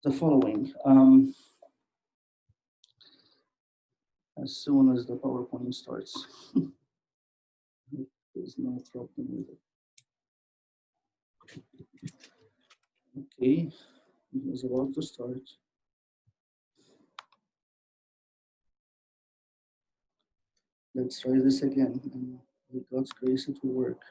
the following. As soon as the PowerPoint starts. There's no problem with it. Okay, it's about to start. Let's try this again, and with God's grace, it will work.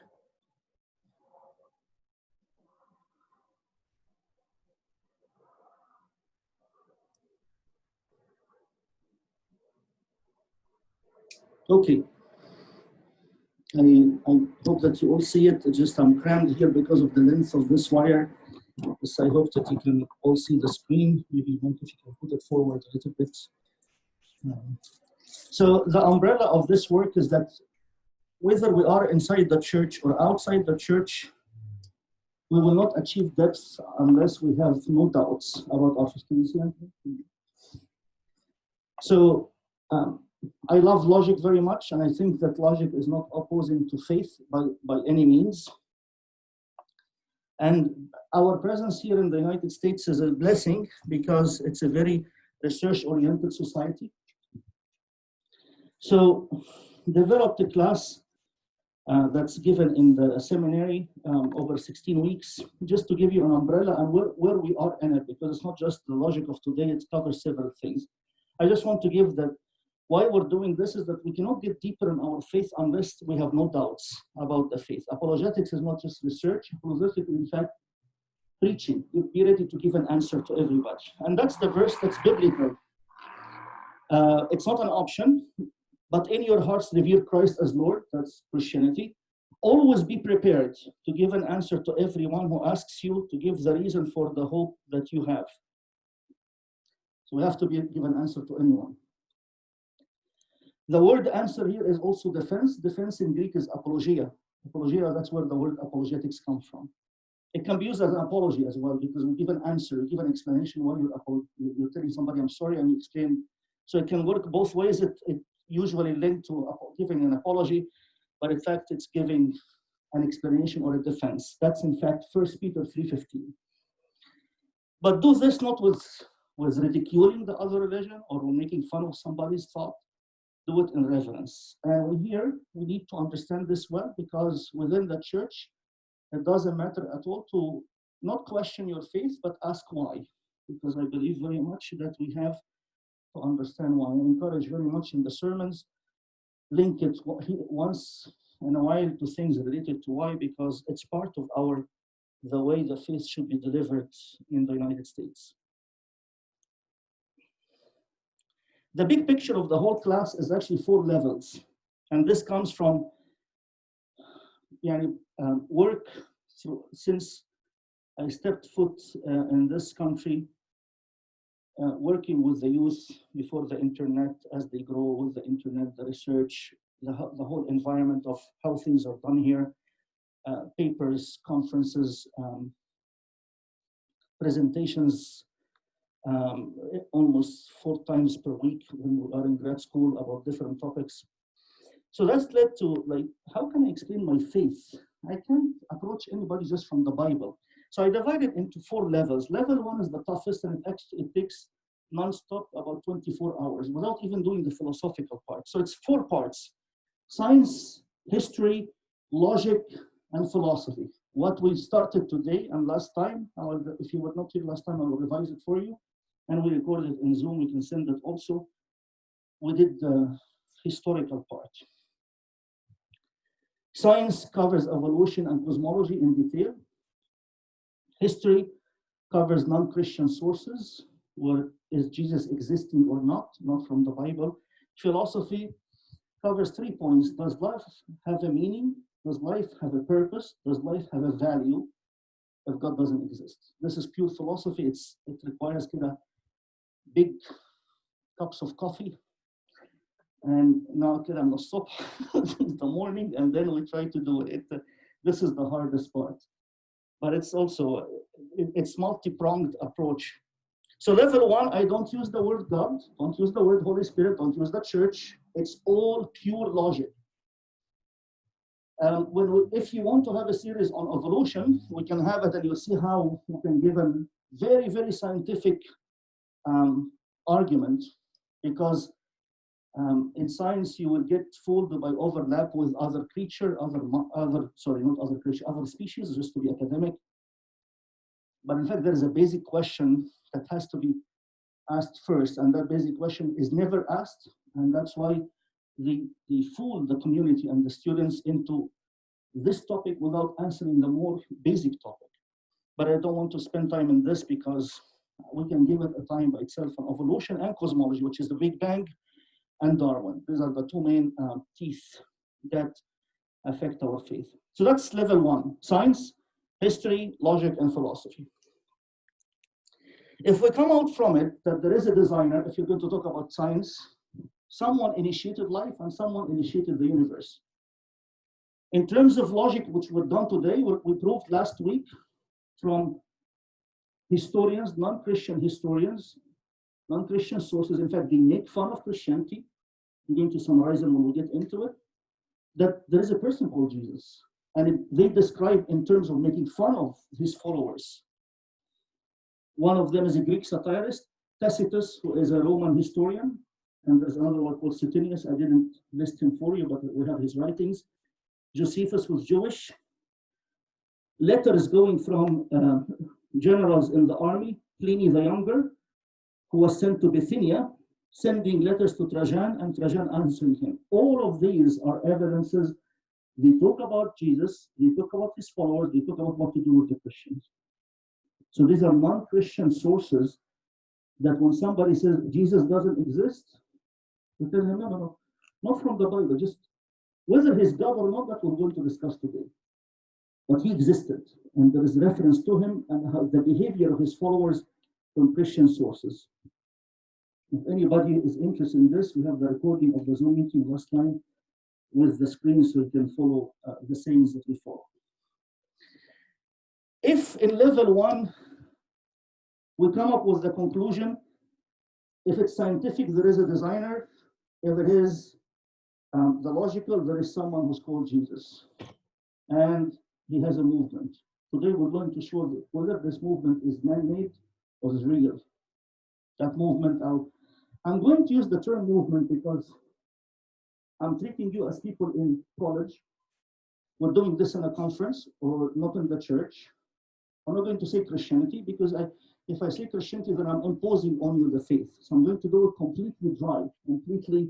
Okay. I hope that you all see it. Just I'm crammed here because of the length of this wire. So I hope that you can all see the screen. Maybe if you can put it forward a little bit. So the umbrella of this work is that whether we are inside the church or outside the church, we will not achieve depth unless we have no doubts about our faith. So I love logic very much, and I think that logic is not opposing to faith by any means. And our presence here in the United States is a blessing because it's a very research-oriented society. So developed a class that's given in the seminary over 16 weeks, just to give you an umbrella and where we are in it, because it's not just the logic of today, it covers several things. I just want to give that why we're doing this is that we cannot get deeper in our faith unless we have no doubts about the faith. Apologetics is not just research. Apologetics is, in fact, preaching. Be ready to give an answer to everybody. And that's the verse that's biblical. It's not an option, but in your hearts revere Christ as Lord. That's Christianity. Always be prepared to give an answer to everyone who asks you, to give the reason for the hope that you have. So we have to give an answer to anyone. The word answer here is also defense. Defense in Greek is apologia. Apologia, that's where the word apologetics comes from. It can be used as an apology as well, because we give an answer, we give an explanation while you're telling somebody, I'm sorry, and you explain. So it can work both ways. It usually linked to giving an apology, but in fact, it's giving an explanation or a defense. That's in fact 1 Peter 3:15. But do this not with ridiculing the other religion or making fun of somebody's thought. Do it in reverence. And here we need to understand this well, because within the church, it doesn't matter at all to not question your faith, but ask why. Because I believe very much that we have to understand why. I encourage very much in the sermons, link it once in a while to things related to why, because it's part of the way the faith should be delivered in the United States. The big picture of the whole class is actually 4 levels. And this comes from work since I stepped foot in this country, working with the youth before the internet, as they grow with the internet, the research, the whole environment of how things are done here, papers, conferences, presentations, almost 4 times per week when we are in grad school about different topics. So that's led to, like, how can I explain my faith? I can't approach anybody just from the Bible. So I divided into 4 levels. Level 1 is the toughest, and it takes nonstop about 24 hours without even doing the philosophical part. So it's 4 parts: science, history, logic, and philosophy. What we started today and last time, if you were not here last time, I will revise it for you. And we recorded it in Zoom, we can send it also. We did the historical part. Science covers evolution and cosmology in detail. History covers non-Christian sources, where is Jesus existing or not from the Bible. Philosophy covers 3 points. Does life have a meaning? Does life have a purpose? Does life have a value if God doesn't exist? This is pure philosophy. It requires big cups of coffee. And now I'm not stop in the morning, and then we try to do it. This is the hardest part. But it's also, it's multi-pronged approach. So level 1, I don't use the word God, don't use the word Holy Spirit, don't use the church. It's all pure logic. If you want to have a series on evolution, we can have it, and you'll see how we can give a very, very scientific argument, because in science you will get fooled by overlap with other creature, other species, just to be academic. But in fact, there is a basic question that has to be asked first, and that basic question is never asked, and that's why they fool the community and the students into this topic without answering the more basic topic. But I don't want to spend time in this because we can give it a time by itself on evolution and cosmology, which is the Big Bang and Darwin. These are the two main teeth that affect our faith. So that's level one: science, history, logic, and philosophy. If we come out from it that there is a designer, if you're going to talk about science, someone initiated life and someone initiated the universe. In terms of logic, which we're done today, we proved last week from historians, non-Christian historians, non-Christian sources, in fact, they make fun of Christianity. I'm going to summarize them when we get into it, that there is a person called Jesus. And they describe in terms of making fun of his followers. One of them is a Greek satirist, Tacitus, who is a Roman historian. And there's another one called Suetonius. I didn't list him for you, but we have his writings. Josephus was Jewish. Letters going from generals in the army, Pliny the Younger, who was sent to Bithynia, sending letters to Trajan and Trajan answering him. All of these are evidences. They talk about Jesus, they talk about his followers, they talk about what to do with the Christians. So these are non-Christian sources that when somebody says Jesus doesn't exist, we tell him, no, not from the Bible, just whether he's God or not, that we're going to discuss today. But he existed, and there is reference to him and how the behavior of his followers from Christian sources. If anybody is interested in this, we have the recording of the Zoom meeting last time with the screen so you can follow the sayings that we follow. If in level one, we come up with the conclusion, if it's scientific, there is a designer. If it is the logical, there is someone who's called Jesus. And he has a movement. Today we're going to show whether this movement is man-made or is real. That movement I'm going to use the term movement because I'm treating you as people in college. We're doing this in a conference or not in the church. I'm not going to say Christianity because if I say Christianity, then I'm imposing on you the faith. So I'm going to do it completely dry, completely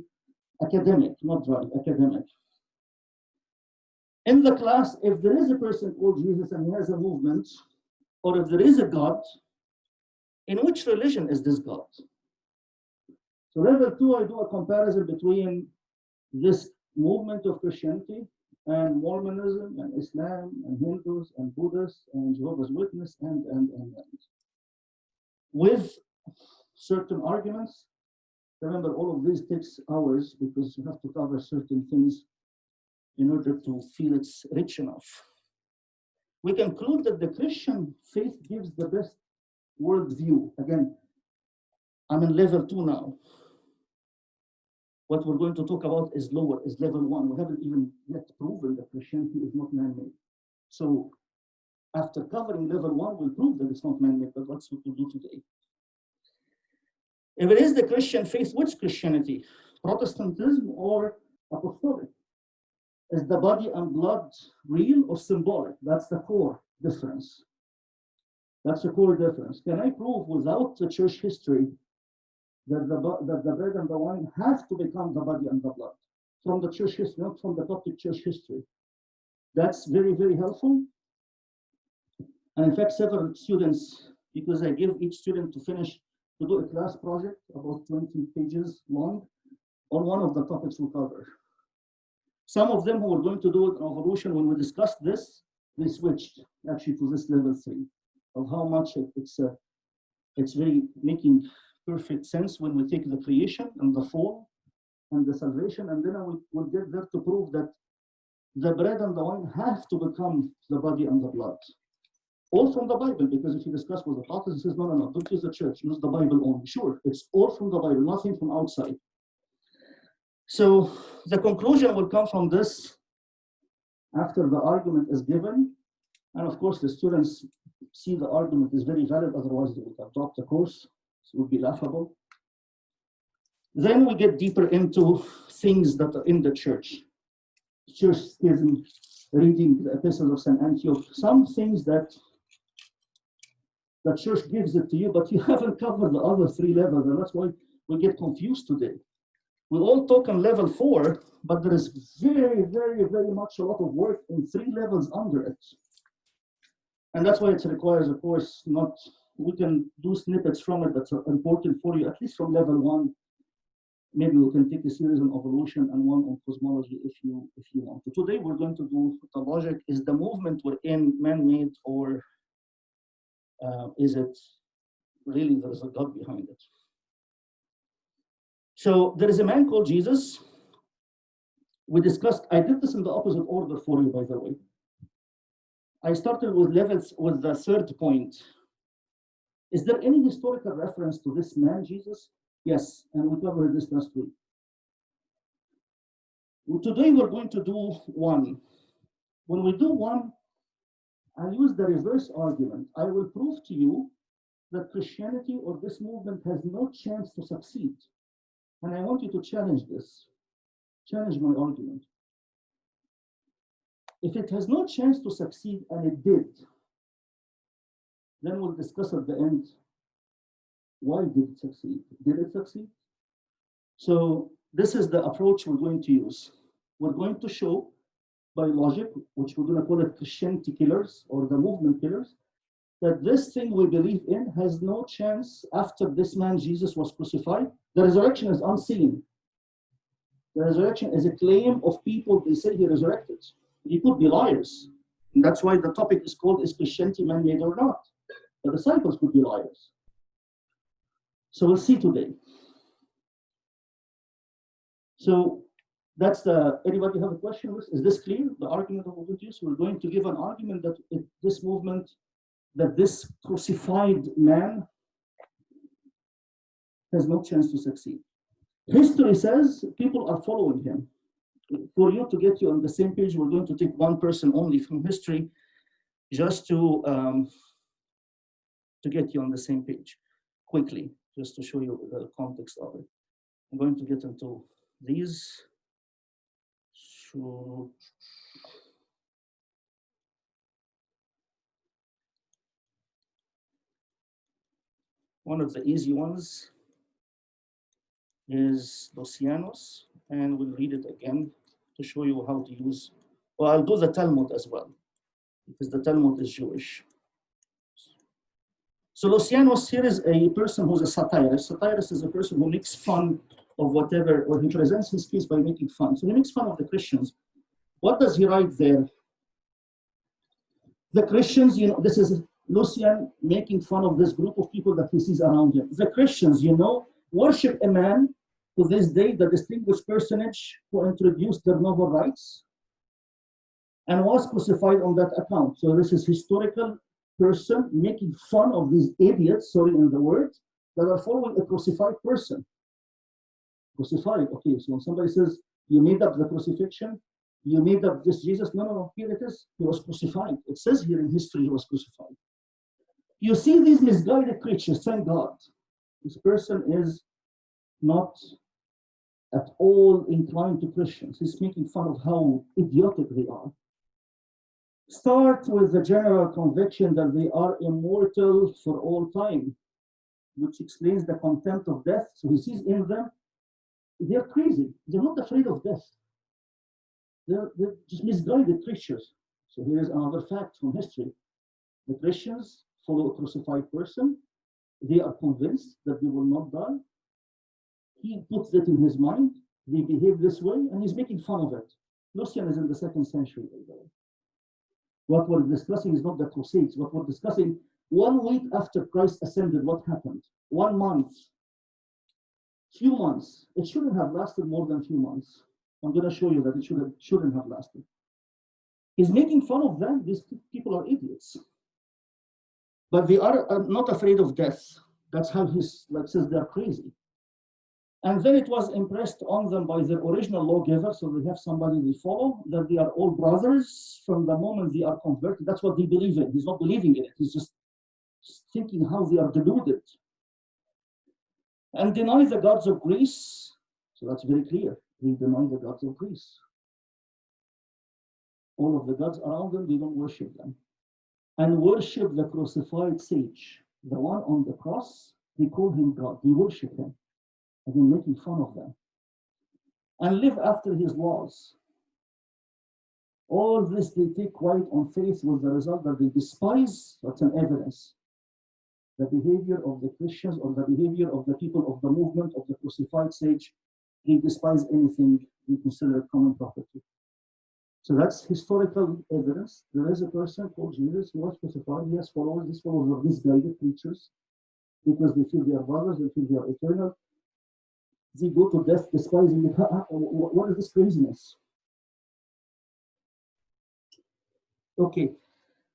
academic, not dry, academic. In the class, if there is a person called Jesus and he has a movement, or if there is a God, in which religion is this God? So level two, I do a comparison between this movement of Christianity and Mormonism and Islam and Hindus and Buddhists and Jehovah's Witness and. With certain arguments. Remember, all of this takes hours because you have to cover certain things in order to feel it's rich enough. We conclude that the Christian faith gives the best worldview. Again, I'm in level two now. What we're going to talk about is lower, is level one. We haven't even yet proven that Christianity is not man-made. So after covering level one, we'll prove that it's not man-made, but that's what we'll do today. If it is the Christian faith, which Christianity? Protestantism or apostolic? Is the body and blood real or symbolic? That's the core difference. That's the core difference. Can I prove without the church history that the bread and the wine have to become the body and the blood? From the church history, not from the Coptic church history. That's very, very helpful. And in fact, several students, because I give each student to do a class project about 20 pages long on one of the topics we cover. Some of them who were going to do it in evolution, when we discussed this, they switched actually to this level 3 of how much it's very making perfect sense when we take the creation and the fall and the salvation, and then we'll get there to prove that the bread and the wine have to become the body and the blood. All from the Bible, because if you discuss with the Protestants, he says, no, don't use the church, use the Bible only. Sure, it's all from the Bible, nothing from outside. So the conclusion will come from this. After the argument is given, and of course the students see the argument is very valid, otherwise they would have dropped the course. So it would be laughable. Then we get deeper into things that are in the church schism, reading the epistles of St. Antioch, some things that the church gives it to you, but you haven't covered the other 3 levels, and that's why we get confused today. We all talk on level 4, but there is very, very, very much a lot of work in 3 levels under it. And that's why it requires, of course, we can do snippets from it that's important for you, at least from level 1. Maybe we can take a series on evolution and one on cosmology if you want. So today we're going to do the logic. Is the movement we're in man-made, or is it really there's a God behind it? So there is a man called Jesus. We discussed, I did this in the opposite order for you, by the way. I started with levels with the 3rd point. Is there any historical reference to this man, Jesus? Yes, and we covered this last week. Today we're going to do 1. When we do 1, I use the reverse argument. I will prove to you that Christianity or this movement has no chance to succeed. And I want you to challenge this. Challenge my argument. If it has no chance to succeed, and it did, then we'll discuss at the end, why did it succeed? Did it succeed? So this is the approach we're going to use. We're going to show by logic, which we're going to call it Christianity killers or the movement killers, that this thing we believe in has no chance after this man Jesus was crucified. The resurrection is unseen. The resurrection is a claim of people they say he resurrected. He could be liars. And that's why the topic is called, is Christianity man-made or not? The disciples could be liars. So we'll see today. So that's anybody have a question? Is this clear? The argument that we're going to use? We're going to give an argument that this movement, that this crucified man has no chance to succeed. History says people are following him. For you to get you on the same page, we're going to take one person only from history, just to get you on the same page quickly, just to show you the context of it. I'm going to get into these. So one of the easy ones is Lucianus, and we'll read it again to show you how to use. Well, I'll do the Talmud as well, because the Talmud is Jewish. So Lucianus here is a person who's a satirist. Satirist is a person who makes fun of whatever, or he presents his case by making fun. So he makes fun of the Christians. What does he write there? The Christians, this is Lucian making fun of this group of people that he sees around him. The Christians, worship a man to this day, the distinguished personage who introduced their novel rights and was crucified on that account. So this is historical person making fun of these idiots, sorry in the word, that are following a crucified person. Crucified, okay, so when somebody says, you made up the crucifixion, you made up this Jesus, no, here it is, he was crucified. It says here in history he was crucified. You see these misguided creatures, thank God. This person is not at all inclined to Christians. He's making fun of how idiotic they are. Start with the general conviction that they are immortal for all time, which explains the contempt of death. So he sees in them, they're crazy. They're not afraid of death. They're just misguided creatures. So here is another fact from history. The Christians follow a crucified person. They are convinced that they will not die. He puts that in his mind. They behave this way, and he's making fun of it. Lucian is in the 2nd century, by the way. What we're discussing is not the Crusades. What we're discussing, 1 week after Christ ascended, what happened? 1 month, few months. It shouldn't have lasted more than a few months. I'm going to show you that it shouldn't have lasted. He's making fun of them. These people are idiots. But they are not afraid of death. That's how says they're crazy. And then it was impressed on them by their original lawgiver, so they have somebody they follow, that they are all brothers from the moment they are converted. That's what they believe in. He's not believing in it. He's just thinking how they are deluded. And deny the gods of Greece. So that's very clear. They deny the gods of Greece. All of the gods around them, they don't worship them. And worship the crucified sage, the one on the cross. They call him God. They worship him. And they're making fun of them. And live after his laws. All this they take quite on faith, with the result that they despise, that's an evidence, the behavior of the Christians or the behavior of the people of the movement of the crucified sage. They despise anything they consider common property. So that's historical evidence. There is a person called Jesus who was crucified. He has followers. These followers were misguided preachers because they feel they are brothers, they feel they are eternal. They go to death despising it. What is this craziness? Okay,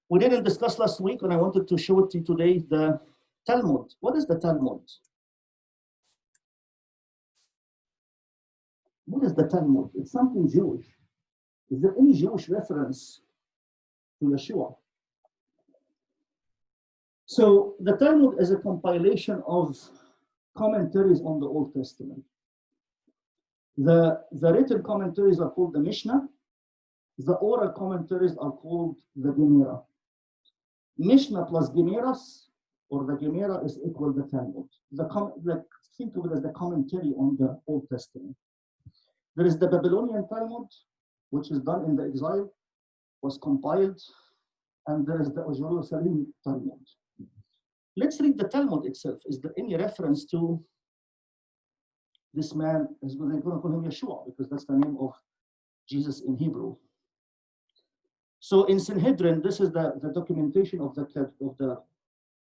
we didn't discuss last week, and I wanted to show it to you today, the Talmud. What is the Talmud? What is the Talmud? It's something Jewish. Is there any Jewish reference to Yeshua? So the Talmud is a compilation of commentaries on the Old Testament. The written commentaries are called the Mishnah. The oral commentaries are called the Gemara. Mishnah plus Gemaras, or the Gemara, is equal to the Talmud. Think of it as the commentary on the Old Testament. There is the Babylonian Talmud, which is done in the exile, was compiled, and there is the Jerusalem Talmud. Let's read the Talmud itself. Is there any reference to this man? They're going to call him Yeshua, because that's the name of Jesus in Hebrew. So in Sanhedrin, this is the documentation of the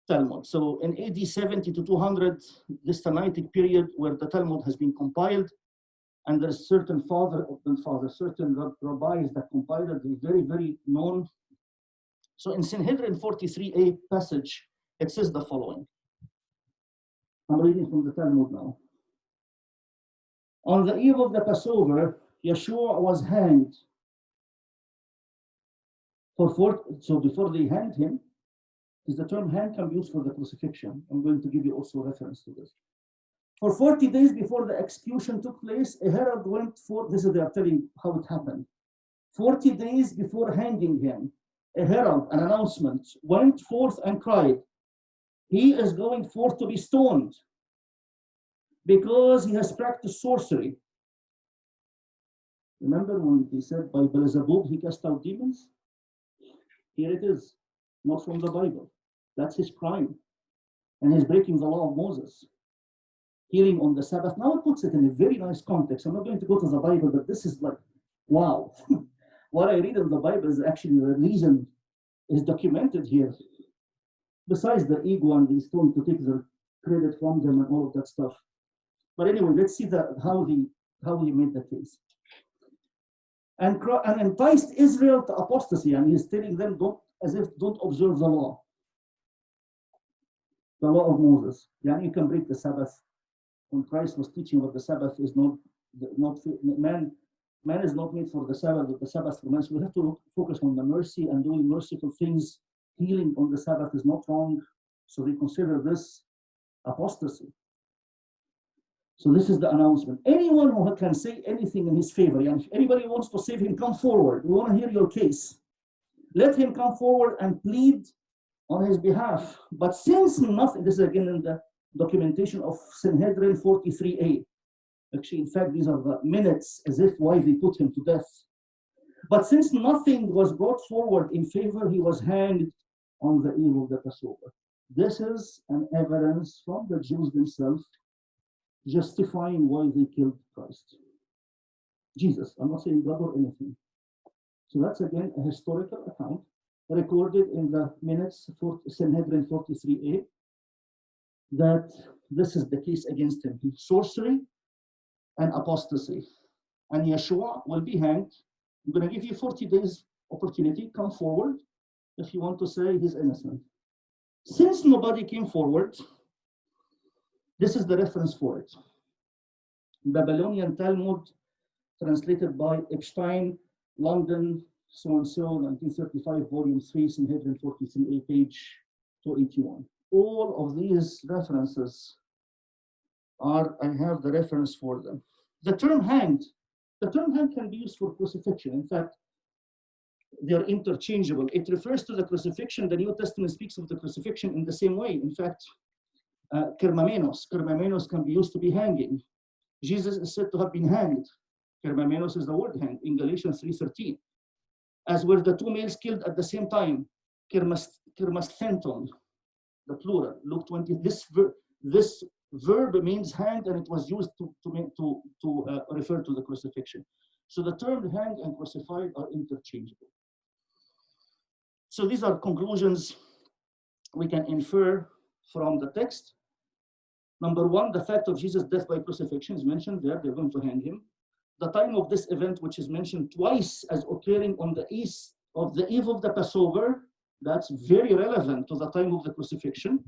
Talmud. So in AD 70 to 200, this Tannaitic period where the Talmud has been compiled, and there's certain certain rabbis that compiled it, very, very known. So in Sanhedrin 43a passage, it says the following. I'm reading from the Talmud now. On the eve of the Passover, Yeshua was hanged. So before they hanged him, because the term hang can be used for the crucifixion. I'm going to give you also reference to this. For 40 days before the execution took place, a herald went forth. This is, they are telling how it happened. 40 days before hanging him, a herald, an announcement, went forth and cried, "He is going forth to be stoned because he has practiced sorcery." Remember when he said by Beelzebub he cast out demons? Here it is, not from the Bible. That's his crime. And he's breaking the law of Moses. Healing on the Sabbath. Now it puts it in a very nice context. I'm not going to go to the Bible, but this is like, wow. What I read in the Bible is actually the reason is documented here. Besides the ego and the stone to take the credit from them and all of that stuff. But anyway, let's see how he made the case. And enticed Israel to apostasy, and he's telling them don't observe the law of Moses. Yeah, you can break the Sabbath. When Christ was teaching what the Sabbath is not man is not made for the Sabbath, but the Sabbath for man. So we have to focus on the mercy and doing merciful things. Healing on the Sabbath is not wrong. So they consider this apostasy. So this is the announcement. Anyone who can say anything in his favor, and if anybody wants to save him, come forward. We want to hear your case. Let him come forward and plead on his behalf. But since nothing, this is again in the documentation of Sanhedrin 43a. Actually, in fact, these are the minutes as if why they put him to death. But since nothing was brought forward in favor, he was hanged on the eve of the Passover. This is an evidence from the Jews themselves justifying why they killed Christ. Jesus, I'm not saying God or anything. So that's again a historical account recorded in the minutes for Sanhedrin 43a that this is the case against him. Sorcery and apostasy. And Yeshua will be hanged. I'm going to give you 40 days opportunity. Come forward if you want to say he's innocent. Since nobody came forward, this is the reference for it. Babylonian Talmud, translated by Epstein, London, so-and-so, 1935, volume 3, Sanhedrin 43a, page 281. All of these references are, I have the reference for them. The term hanged can be used for crucifixion. In fact, they are interchangeable. It refers to the crucifixion. The New Testament speaks of the crucifixion in the same way. In fact, kermamenos can be used to be hanging. Jesus is said to have been hanged. Kermamenos is the word hanged in Galatians 3:13. As were the two males killed at the same time, kermasthenton, the plural, Luke 20. This verb means hanged, and it was used to refer to the crucifixion. So the term hanged and crucified are interchangeable. So these are conclusions we can infer from the text. Number one, the fact of Jesus' death by crucifixion is mentioned there. They're going to hang him. The time of this event, which is mentioned twice as occurring on the eve of the Passover, that's very relevant to the time of the crucifixion.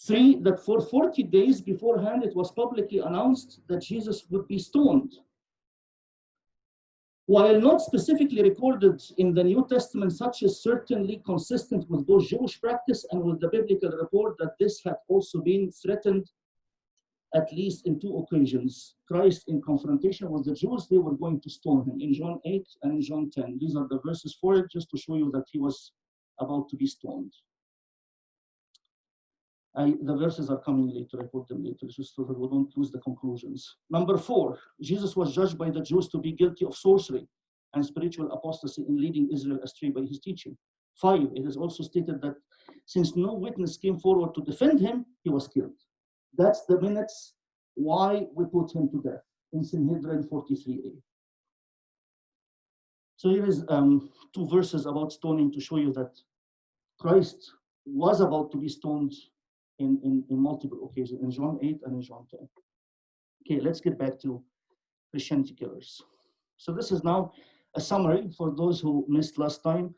Three, that for 40 days beforehand, it was publicly announced that Jesus would be stoned. While not specifically recorded in the New Testament, such is certainly consistent with both Jewish practice and with the biblical report that this had also been threatened at least in two occasions. Christ, in confrontation with the Jews, they were going to stone him in John 8 and in John 10. These are the verses for it, just to show you that he was about to be stoned. The verses are coming later, I put them later, just so that we don't lose the conclusions. Number four, Jesus was judged by the Jews to be guilty of sorcery and spiritual apostasy in leading Israel astray by his teaching. Five, it is also stated that since no witness came forward to defend him, he was killed. That's the minutes why we put him to death in Sanhedrin 43a. So here is two verses about stoning to show you that Christ was about to be stoned in multiple occasions, in John 8 and in John 10. Okay, let's get back to Christianity killers. So this is now a summary for those who missed last time.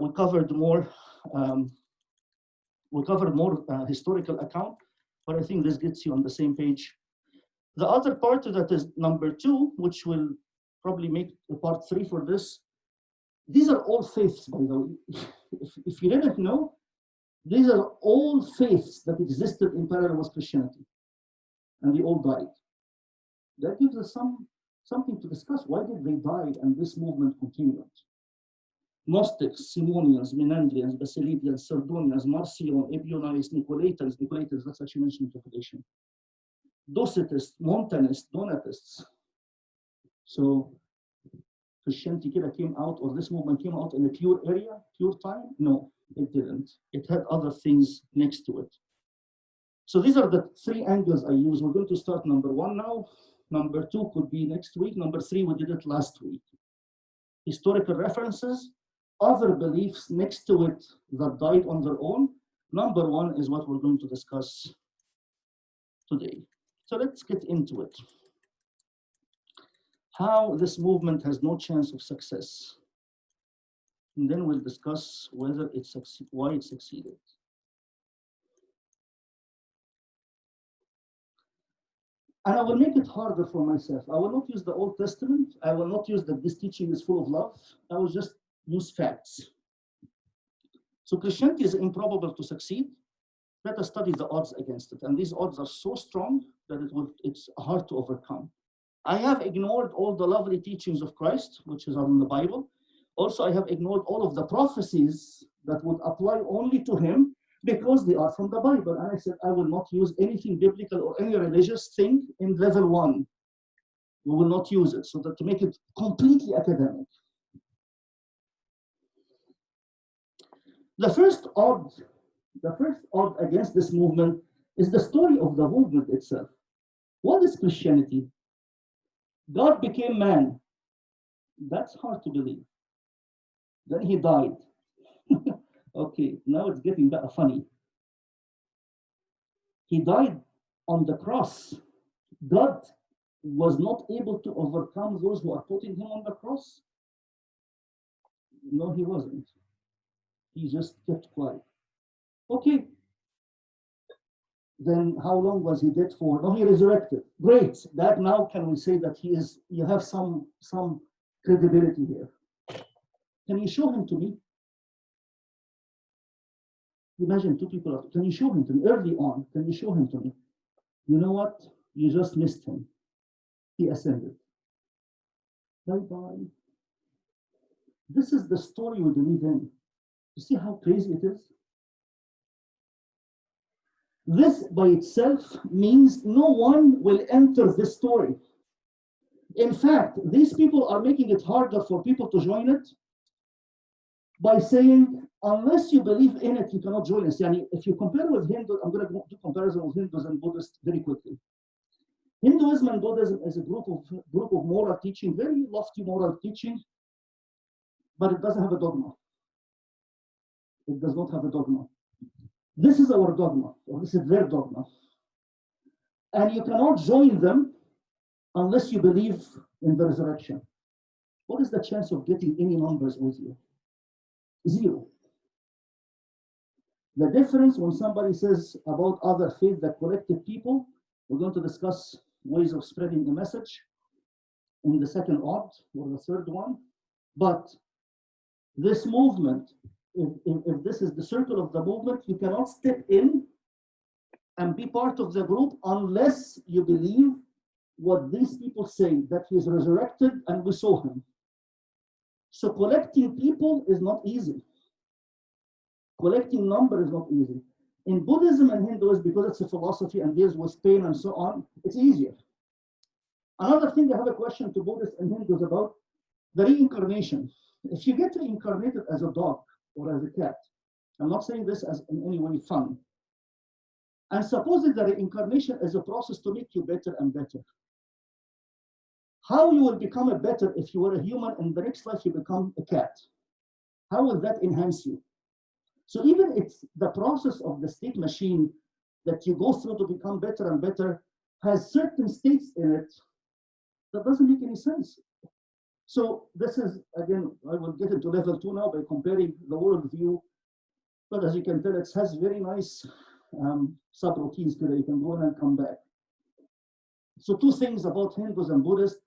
We covered more historical account, but I think this gets you on the same page. The other part of that is number two, which will probably make a part three for this. These are all faiths, by the way. If you didn't know, these are all faiths that existed in parallel with Christianity, and they all died. That gives us something to discuss. Why did they die and this movement continued? Gnostics, Simonians, Menandrians, Basilidians, Sardonians, Marcion, Ebionites, Nicolaitans, that's actually mentioned in Revelation. Docetists, Montanists, Donatists. So Christianity came out, or this movement came out in a pure area, pure time? No, it didn't. It had other things next to it. So these are the three angles I use. We're going to start number one now. Number two could be next week. Number three, we did it last week. Historical references, other beliefs next to it that died on their own. Number one is what we're going to discuss today. So let's get into it. How this movement has no chance of success. And then we'll discuss whether why it succeeded. And I will make it harder for myself. I will not use the Old Testament. I will not use that this teaching is full of love. I will just use facts. So Christianity is improbable to succeed. Let us study the odds against it. And these odds are so strong that it's hard to overcome. I have ignored all the lovely teachings of Christ, which is in the Bible. Also, I have ignored all of the prophecies that would apply only to him because they are from the Bible. And I said, I will not use anything biblical or any religious thing in level one. We will not use it, so that to make it completely academic. The first odd against this movement is the story of the movement itself. What is Christianity? God became man. That's hard to believe. Then he died. Okay, now it's getting funny. He died on the cross. God was not able to overcome those who are putting him on the cross. No, he wasn't. He just kept quiet. Okay. Then how long was he dead for? No, he resurrected. Great. That now can we say that he is, you have some credibility here. Can you show him to me? Imagine two people, can you show him to me early on? Can you show him to me? You know what? You just missed him. He ascended. Bye-bye. This is the story we believe in. You see how crazy it is? This by itself means no one will enter this story. In fact, these people are making it harder for people to join it by saying, unless you believe in it, you cannot join us. Yani, if you compare with Hindu, I'm going to do comparison with Hindus and Buddhists very quickly. Hinduism and Buddhism is a group of moral teaching, very lofty moral teaching, but it doesn't have a dogma. It does not have a dogma. This is our dogma, or this is their dogma. And you cannot join them unless you believe in the resurrection. What is the chance of getting any numbers with you? Zero. The difference when somebody says about other faiths that collected people, we're going to discuss ways of spreading the message in the second odd or the third one. But this movement, if this is the circle of the movement, you cannot step in and be part of the group unless you believe what these people say, that he is resurrected and we saw him. So collecting people is not easy. Collecting number is not easy. In Buddhism and Hinduism, because it's a philosophy and deals with pain and so on, it's easier. Another thing, I have a question to Buddhists and Hindus about the reincarnation. If you get reincarnated as a dog or as a cat, I'm not saying this as in any way fun, and supposing that reincarnation is a process to make you better and better. How you will become a better if you were a human and the next life you become a cat? How will that enhance you? So even it's the process of the state machine that you go through to become better and better has certain states in it that doesn't make any sense. So this is, again, I will get into level 2 now by comparing the worldview. But as you can tell, it has very nice subroutines that you can go in and come back. So two things about Hindus and Buddhists.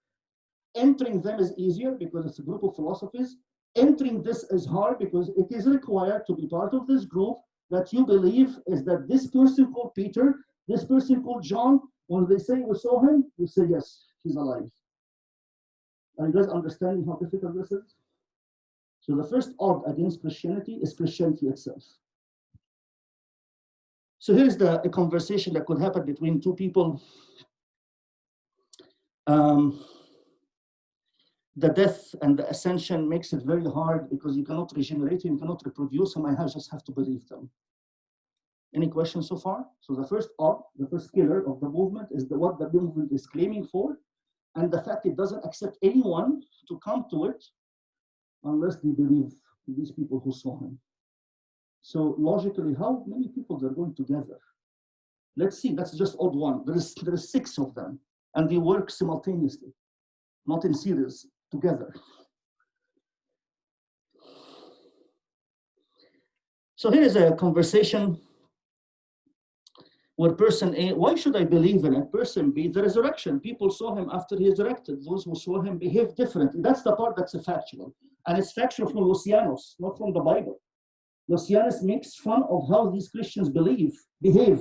Entering them is easier because it's a group of philosophies. Entering this is hard because it is required to be part of this group that you believe is that this person called Peter, this person called John, when they say we saw him, you say yes, he's alive. Are you guys understanding how difficult this is? So the first odd against Christianity is Christianity itself. So here's a conversation that could happen between two people. The death and the ascension makes it very hard because you cannot regenerate him, you cannot reproduce him. I just have to believe them. Any questions so far? So the first odd, the first killer of the movement is what the movement is claiming for, and the fact it doesn't accept anyone to come to it unless they believe these people who saw him. So logically, how many people are going together? Let's see, that's just odd one. There is 6 of them, and they work simultaneously, not in series, together. So here is a conversation where person A, why should I believe in it? Person B, the resurrection. People saw him after he resurrected. Those who saw him behave differently. That's the part that's factual. And it's factual from Lucianus, not from the Bible. Lucianus makes fun of how these Christians behave.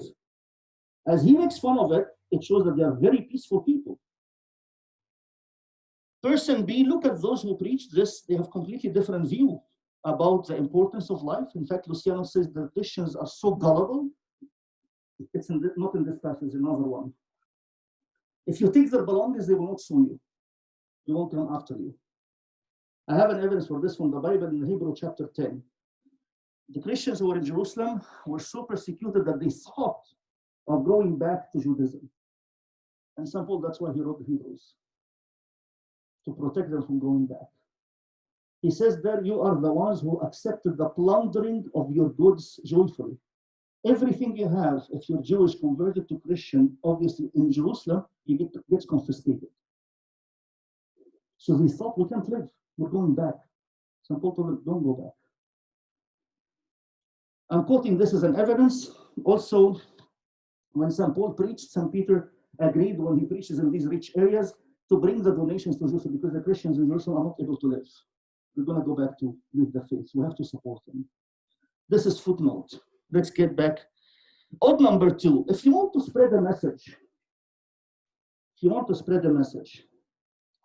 As he makes fun of it, it shows that they are very peaceful people. Person B, look at those who preach this. They have completely different view about the importance of life. In fact, Lucianus says the Christians are so gullible. It's not in this passage, another one. If you take their belongings, they will not sue you. They won't come after you. I have an evidence for this from the Bible in Hebrew chapter 10. The Christians who were in Jerusalem were so persecuted that they thought of going back to Judaism. And St. Paul, that's why he wrote the Hebrews, to protect them from going back. He says there, you are the ones who accepted the plundering of your goods joyfully. Everything you have, if you're Jewish converted to Christian, obviously in Jerusalem, it gets confiscated. So they thought, we can't live, we're going back. St. Paul told them, don't go back. I'm quoting this as an evidence. Also, When St. Paul preached, St. Peter agreed when he preaches in these rich areas to bring the donations to Jerusalem because the Christians in Jerusalem are not able to live. We're going to go back to live the faith. We have to support them. This is footnote. Let's get back. Odd number 2. If you want to spread a message,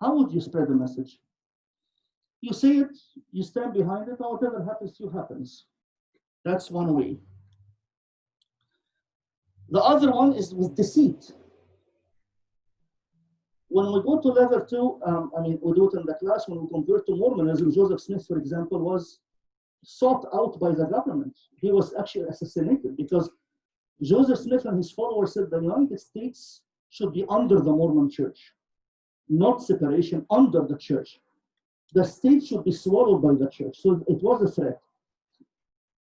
how would you spread the message? You say it, you stand behind it, or whatever happens to you happens. That's one way. The other one is with deceit. When we go to level 2, we do it in the class, when we convert to Mormonism, Joseph Smith, for example, was sought out by the government. He was actually assassinated because Joseph Smith and his followers said the United States should be under the Mormon church, not separation, under the church. The state should be swallowed by the church. So it was a threat.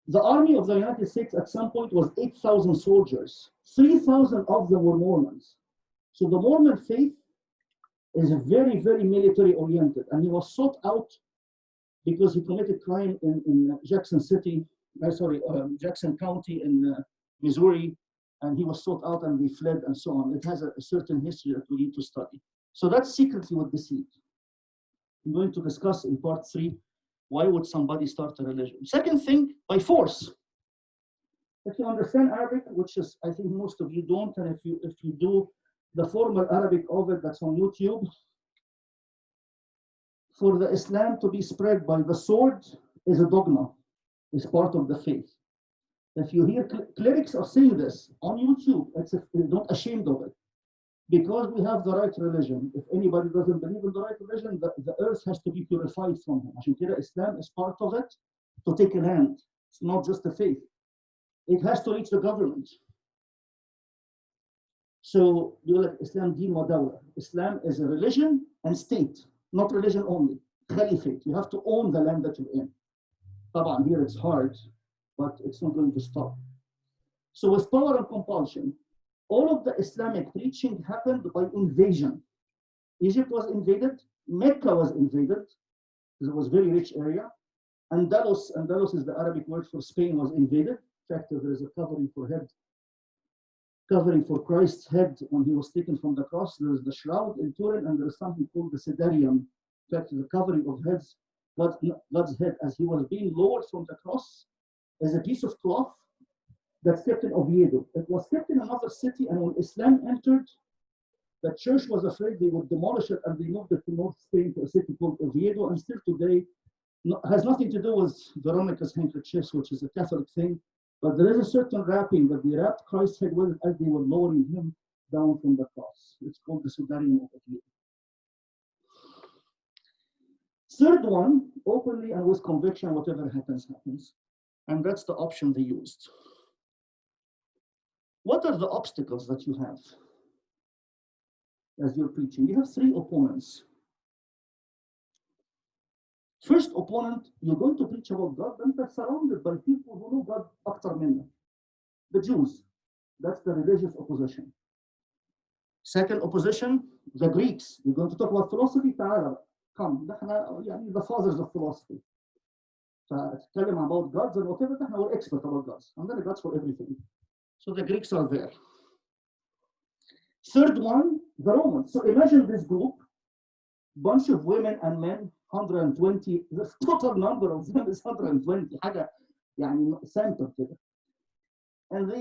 The army of the United States at some point was 8,000 soldiers. 3,000 of them were Mormons. So the Mormon faith is very, very military oriented. And he was sought out because he committed crime in Jackson County in Missouri. And he was sought out and they fled and so on. It has a certain history that we need to study. So that's secretly with deceit. I'm going to discuss in part 3, why would somebody start a religion? Second thing, by force. If you understand Arabic, which is, I think most of you don't, and if you do the formal Arabic of it that's on YouTube, for the Islam to be spread by the sword is a dogma, is part of the faith. If you hear clerics are saying this on YouTube, they're not ashamed of it. Because we have the right religion. If anybody doesn't believe in the right religion, the earth has to be purified from him. عشان كده Islam is part of it to take a land. It's not just a faith. It has to reach the government. So you like Islam deen wa dawla. Islam is a religion and state, not religion only. Caliphate. You have to own the land that you're in. طبعا here it's hard, but it's not going to stop. So with power and compulsion, all of the Islamic preaching happened by invasion. Egypt was invaded, Mecca was invaded, because it was a very rich area. Andalus is the Arabic word for Spain, was invaded. In fact, there is a covering for Christ's head when he was taken from the cross. There is the shroud in Turin, and there is something called the sedarium. In fact, the covering of heads, God's head as he was being lowered from the cross, is a piece of cloth that's kept in Oviedo. It was kept in another city, and when Islam entered, the church was afraid they would demolish it, and they moved it to North Spain to a city called Oviedo, and still today, has nothing to do with Veronica's handkerchiefs, which is a Catholic thing, but there is a certain wrapping that they wrapped Christ's head with as they were lowering him down from the cross. It's called the Sudarium of Oviedo. Third one, openly and with conviction, whatever happens, happens. And that's the option they used. What are the obstacles that you have as you're preaching? You have 3 opponents. First opponent, you're going to preach about God, and you're surrounded by people who know God أكتر منك. The Jews, that's the religious opposition. Second opposition, the Greeks. You're going to talk about philosophy, تعال come. The fathers of philosophy. تتكلم about gods and whatever, we're expert about gods. And then gods for everything. So the Greeks are there. Third one, the Romans. So imagine this group, bunch of women and men, 120. The total number of them is 120. حاجة يعني sample كده. And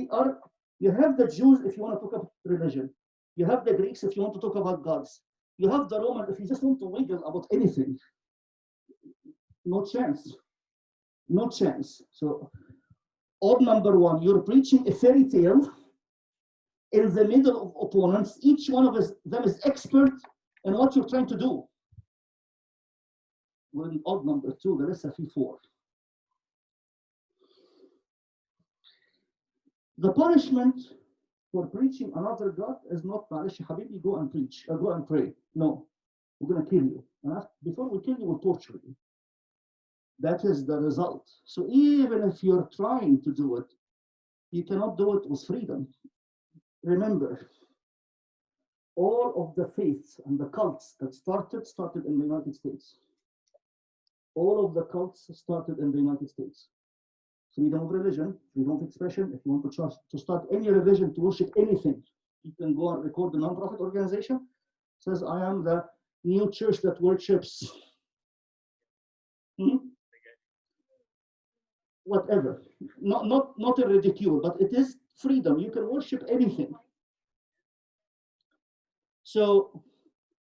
you have the Jews if you want to talk about religion. You have the Greeks if you want to talk about gods. You have the Romans if you just want to wiggle about anything. No chance. No chance. So odd number 1, you're preaching a fairy tale in the middle of opponents. Each one of them is expert in what you're trying to do. We're in odd number 2, the rest are 4. The punishment for preaching another God is not, معلش يا حبيبي, go and preach, or go and pray. No, we're going to kill you. And before we kill you, we'll torture you. That is the result. So even if you're trying to do it, you cannot do it with freedom. Remember, all of the faiths and the cults that started in the United States. All of the cults started in the United States. freedom of religion, freedom of expression. If you want to start any religion, to worship anything, you can go and record the non-profit organization. Says, I am the new church that worships whatever. Not a ridicule, but it is freedom. You can worship anything. So,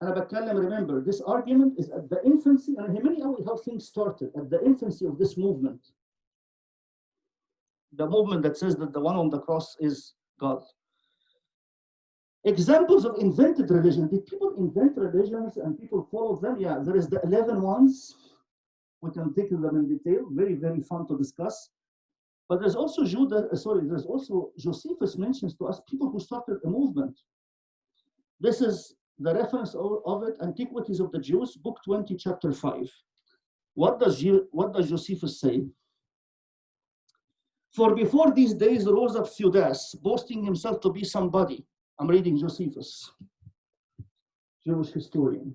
remember, this argument is at the infancy, and many how things started, at the infancy of this movement. The movement that says that the one on the cross is God. Examples of invented religion. Did people invent religions and people follow them? Yeah, there is the 11 ones. We can take them in detail. Very, very fun to discuss. But there's also there's also Josephus mentions to us people who started a movement. This is the reference of it, Antiquities of the Jews, book 20, chapter 5. What does Josephus say? For before these days rose up Theudas, boasting himself to be somebody. I'm reading Josephus, Jewish historian.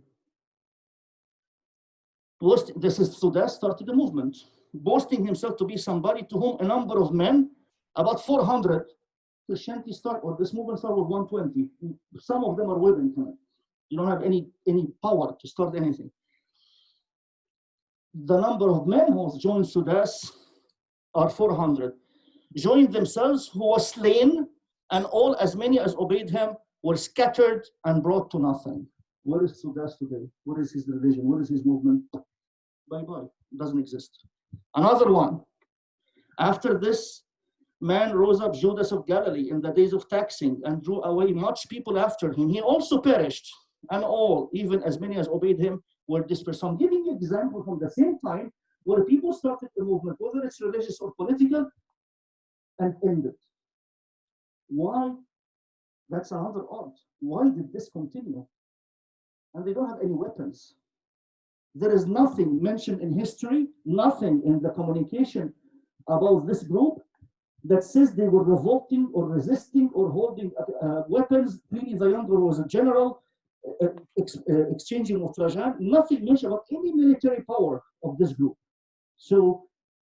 This is Theudas started a movement, boasting himself to be somebody, to whom a number of men, about 400, Christianity start, or this movement started with 120. Some of them are women. You don't have any power to start anything. The number of men who joined Theudas are 400. Joined themselves, who was slain, and all as many as obeyed him were scattered and brought to nothing. Where is Theudas today? What is his religion? What is his movement? Bye-bye. It doesn't exist. Another one. After this man rose up Judas of Galilee in the days of taxing and drew away much people after him. He also perished, and all, even as many as obeyed him, were dispersed. So I'm giving you an example from the same time where people started a movement, whether it's religious or political, and ended. Why? That's another odd. Why did this continue? And they don't have any weapons. There is nothing mentioned in history, nothing in the communication about this group that says they were revolting or resisting or holding weapons. Pliny the Younger was a general, exchanging with Trajan. Nothing mentioned about any military power of this group. So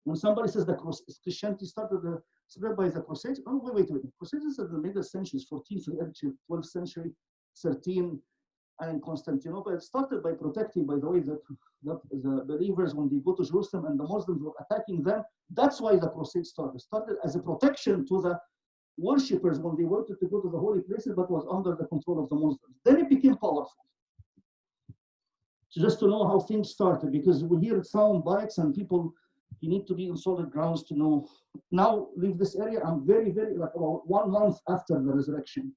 when somebody says that Christianity started spread by the Crusades, oh, wait. Crusades are the middle centuries, 14th century, 12th century, 13, and in Constantinople. It started by protecting, by the way, the believers when they go to Jerusalem and the Muslims were attacking them. That's why the Crusades started. Started as a protection to the worshippers when they wanted to go to the holy places, but was under the control of the Muslims. Then it became powerful. So just to know how things started, because we hear sound bites and people, you need to be on solid grounds to know. Now leave this area. I'm very, very, like about 1 month after the resurrection.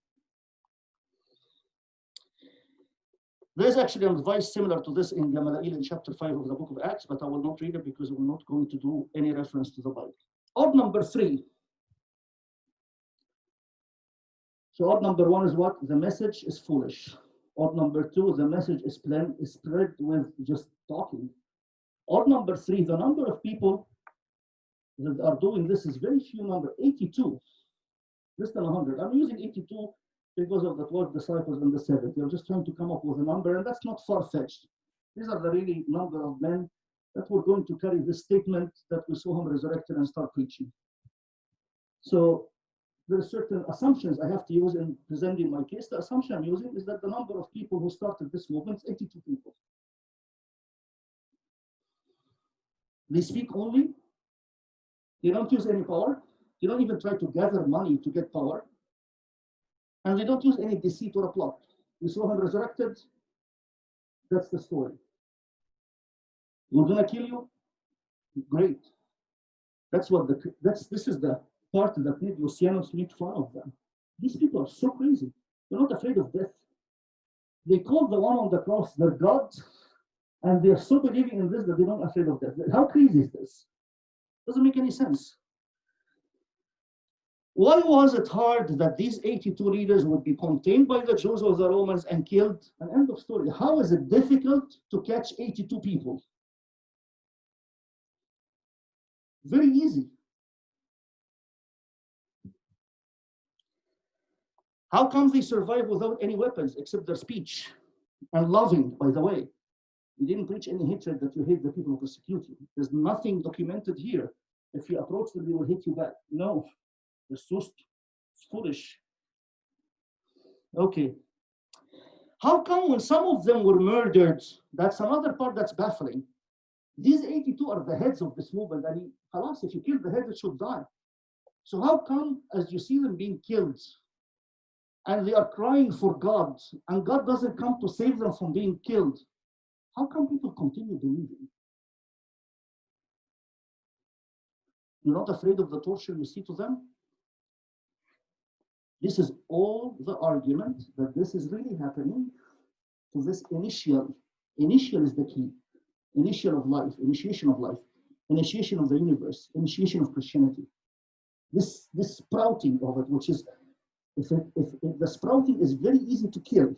There's actually an advice similar to this in Gamaliel in chapter 5 of the book of Acts, but I will not read it because we're not going to do any reference to the Bible. Odd number 3. So odd number 1 is what? The message is foolish. Odd number 2, the message is spread with just talking. Odd number 3, the number of people that are doing this is very few number, 82, less than 100. I'm using 82 because of the 12 disciples and the 70. I'm just trying to come up with a number, and that's not far-fetched. These are the really number of men that were going to carry this statement that we saw him resurrected and start preaching. So there are certain assumptions I have to use in presenting my case. The assumption I'm using is that the number of people who started this movement is 82 people. They speak only. They don't use any power. They don't even try to gather money to get power. And they don't use any deceit or a plot. We saw him resurrected. That's the story. We're gonna kill you. Great. This is the part that made Lucianus make fun of them. These people are so crazy. They're not afraid of death. They call the one on the cross their God, and they're so believing in this that they're not afraid of death. How crazy is this? Doesn't make any sense. Why was it hard that these 82 leaders would be contained by the Jews or the Romans and killed? An end of story. How is it difficult to catch 82 people? Very easy. How come they survive without any weapons except their speech and loving, by the way? You didn't preach any hatred that you hate the people who persecute you. There's nothing documented here If you approach them, they will hit you back. No, it's so foolish. Okay. How come when some of them were murdered, that's another part that's baffling. These 82 are the heads of this movement, and alas, if you kill the head, it should die. So how come, as you see them being killed, and they are crying for God, and God doesn't come to save them from being killed, how come people continue believing? You're not afraid of the torture you see to them? This is all the argument that this is really happening to this initial. Initial is the key. Initial of life, initiation of life, initiation of the universe, initiation of Christianity. This sprouting of it, which is, if the sprouting is very easy to kill.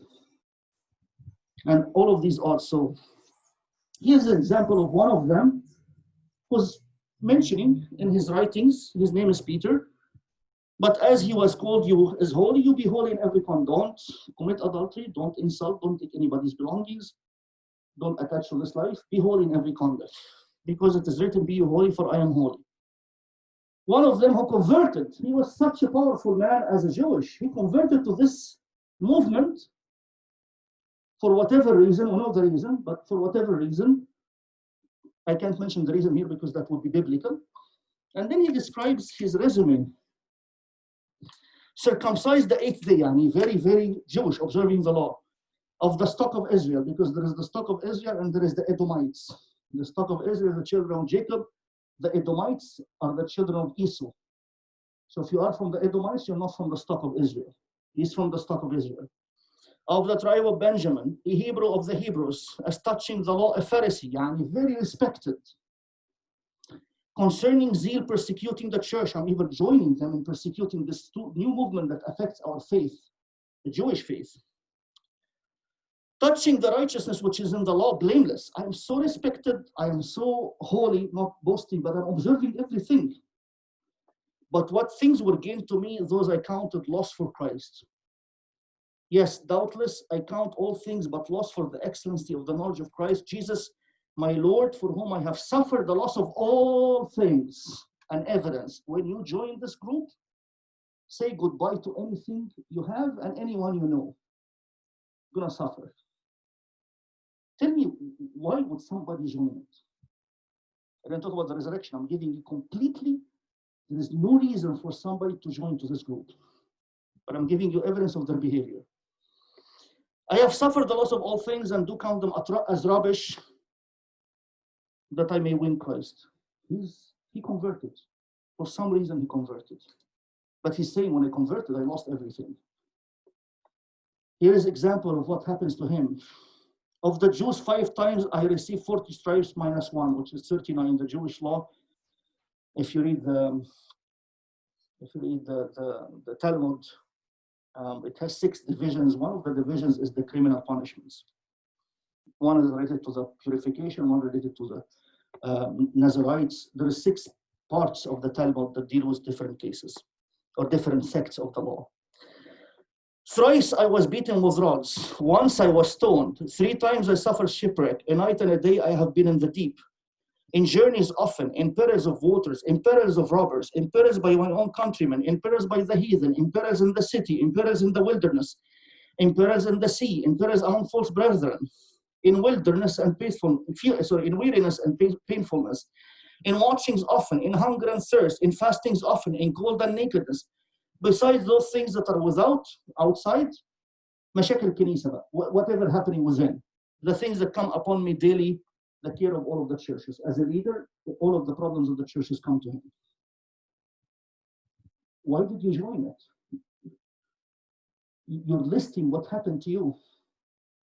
And all of these are so. Here's an example of one of them, who's mentioning in his writings, his name is Peter, but as he was called, you is holy, you be holy in every conduct. Don't commit adultery, don't insult, don't take anybody's belongings, don't attach to this life, be holy in every conduct. Because it is written, be you holy, for I am holy. One of them who converted, he was such a powerful man as a Jewish, he converted to this movement for whatever reason, or not the reason, but for whatever reason. I can't mention the reason here because that would be biblical. And then he describes his resume. Circumcised the 8th day, yani very, very Jewish, observing the law, of the stock of Israel, because there is the stock of Israel and there is the Edomites. The stock of Israel, the children of Jacob, the Edomites are the children of Esau. So if you are from the Edomites, you're not from the stock of Israel. He's from the stock of Israel. Of the tribe of Benjamin, a Hebrew of the Hebrews, as touching the law, a Pharisee, yani very respected. Concerning zeal, persecuting the church, I'm even joining them in persecuting this new movement that affects our faith, the Jewish faith. Touching the righteousness which is in the law, blameless. I am so respected, I am so holy, not boasting, but I'm observing everything. But what things were gained to me, those I counted loss for Christ. Yes, doubtless, I count all things but loss for the excellency of the knowledge of Christ Jesus, my Lord, for whom I have suffered the loss of all things. And evidence, when you join this group, say goodbye to anything you have and anyone you know. You're gonna suffer. Tell me, why would somebody join it? I didn't talk about the resurrection. I'm giving you completely, there is no reason for somebody to join to this group. But I'm giving you evidence of their behavior. I have suffered the loss of all things and do count them as rubbish, that I may win Christ. He converted. For some reason, he converted. But he's saying, when I converted, I lost everything. Here is an example of what happens to him. Of the Jews, 5 times I received 40 stripes minus 1, which is 39 in the Jewish law. If you read the Talmud, it has 6 divisions. One of the divisions is the criminal punishments. One is related to the purification, one related to the Nazarites. There are 6 parts of the Talmud that deal with different cases or different sects of the law. Thrice I was beaten with rods. Once I was stoned. 3 times I suffered shipwreck. A night and a day I have been in the deep. In journeys often, in perils of waters, in perils of robbers, in perils by my own countrymen, in perils by the heathen, in perils in the city, in perils in the wilderness, in perils in the sea, in perils among false brethren, in wilderness and in weariness and painfulness, in watchings often, in hunger and thirst, in fastings often, in cold and nakedness. Besides those things that are outside, مشاكل الكنيسة بقى, whatever happening within, the things that come upon me daily, the care of all of the churches. As a leader, all of the problems of the churches come to him. Why did you join it? You're listing what happened to you.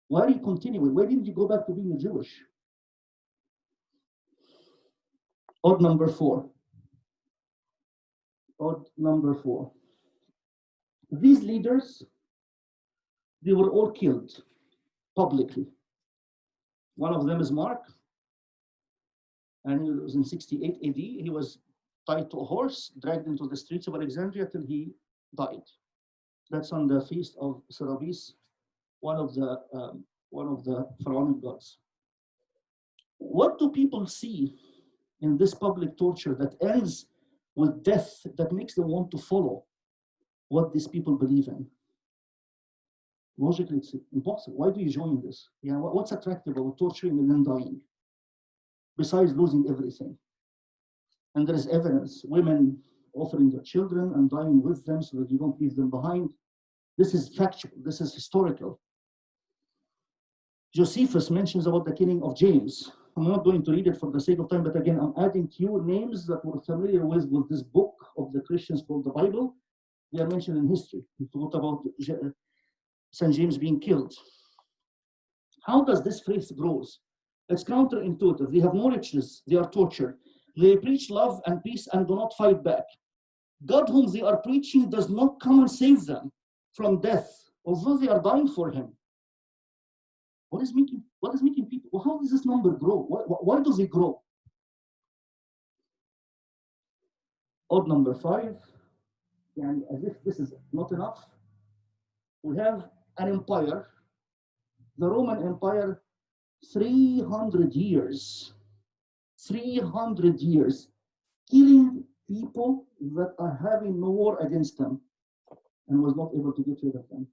Why are you continuing? Why didn't you go back to being a Jewish? Odd number 4. Odd number 4. These leaders, they were all killed publicly. One of them is Mark, and he was in 68 AD. He was tied to a horse, dragged into the streets of Alexandria till he died. That's on the feast of Serapis, one of the pharaonic gods. What do people see in this public torture that ends with death, that makes them want to follow what these people believe in? Logically, it's impossible. Why do you join this? Yeah, what's attractive about torturing and then dying, besides losing everything? And there is evidence, women offering their children and dying with them so that you don't leave them behind. This is factual, this is historical. Josephus mentions about the killing of James. I'm not going to read it for the sake of time, but again, I'm adding to you names that we're familiar with this book of the Christians called the Bible. They are mentioned in history. We talked about St. James being killed. How does this faith grow? It's counterintuitive. They have no riches, they are tortured. They preach love and peace and do not fight back. God whom they are preaching does not come and save them from death, although they are dying for him. What is making people, well, how does this number grow? Why does it grow? Odd number 5, and as if this is not enough, we have an empire, the Roman Empire, 300 years, killing people that are having no war against them and was not able to get rid of them.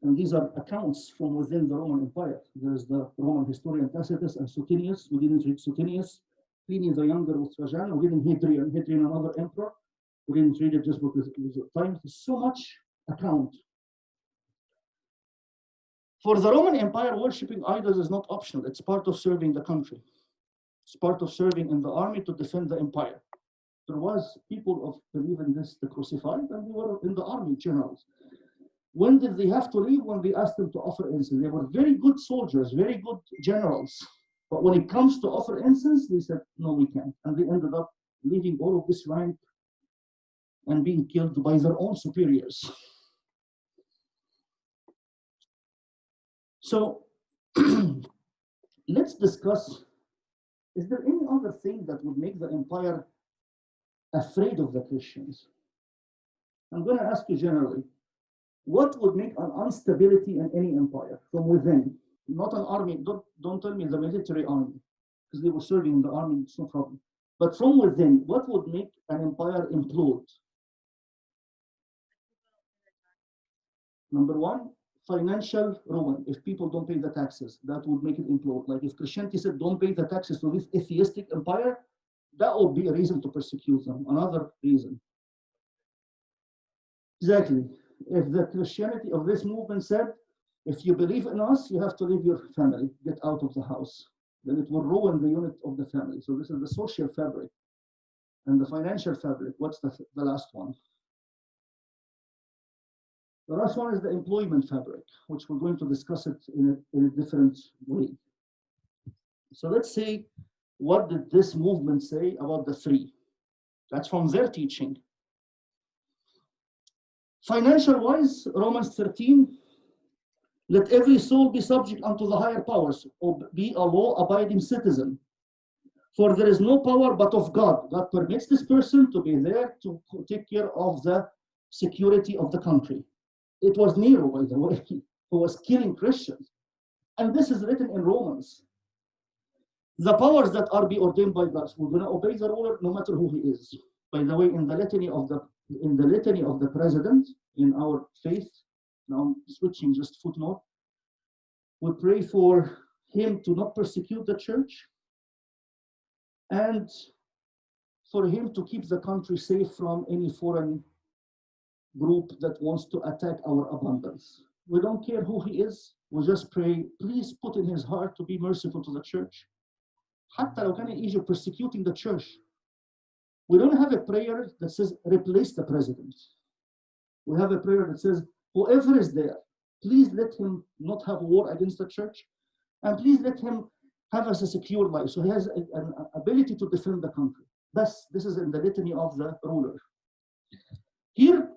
And these are accounts from within the Roman Empire. There's the Roman historian Tacitus and Suetonius. We didn't read Suetonius. Pliny the Younger with Trajan. We didn't Hadrian, another emperor. We didn't read it just because it was time. There's so much account. For the Roman Empire, worshipping idols is not optional. It's part of serving the country. It's part of serving in the army to defend the empire. There was people of believing this, the crucified, and they were in the army, generals. When did they have to leave? When they asked them to offer incense. They were very good soldiers, very good generals. But when it comes to offer incense, they said, no, we can't. And they ended up leaving all of this rank and being killed by their own superiors. So let's discuss, is there any other thing that would make the empire afraid of the Christians? I'm going to ask you generally, what would make an instability in any empire from within? Not an army, don't tell me the military army, because they were serving in the army, it's no problem. But from within, what would make an empire implode? Number 1, financial ruin. If people don't pay the taxes, that would make it implode. Like if Christianity said, don't pay the taxes to this atheistic empire, that would be a reason to persecute them. Another reason. Exactly. If the Christianity of this movement said, if you believe in us, you have to leave your family, get out of the house, then it will ruin the unit of the family. So this is the social fabric. And the financial fabric, what's the last one? The last one is the employment fabric, which we're going to discuss it in a different way. So let's say, what did this movement say about the 3? That's from their teaching. Financial-wise, Romans 13, let every soul be subject unto the higher powers, or be a law-abiding citizen. For there is no power but of God. God permits this person to be there to take care of the security of the country. It was Nero, by the way, who was killing Christians. And this is written in Romans. The powers that are be ordained by God. We're going to obey the ruler no matter who he is. By the way, in the litany of the president in our faith, now I'm switching just footnote, we pray for him to not persecute the church and for him to keep the country safe from any foreign group that wants to attack our abundance. We don't care who he is, we just pray, please put in his heart to be merciful to the church. حتى لو كان Egypt persecuting the church, we don't have a prayer that says replace the president. We have a prayer that says whoever is there, please let him not have war against the church, and please let him have us a secure life, so he has an ability to defend the country. This is in the litany of the ruler. Here,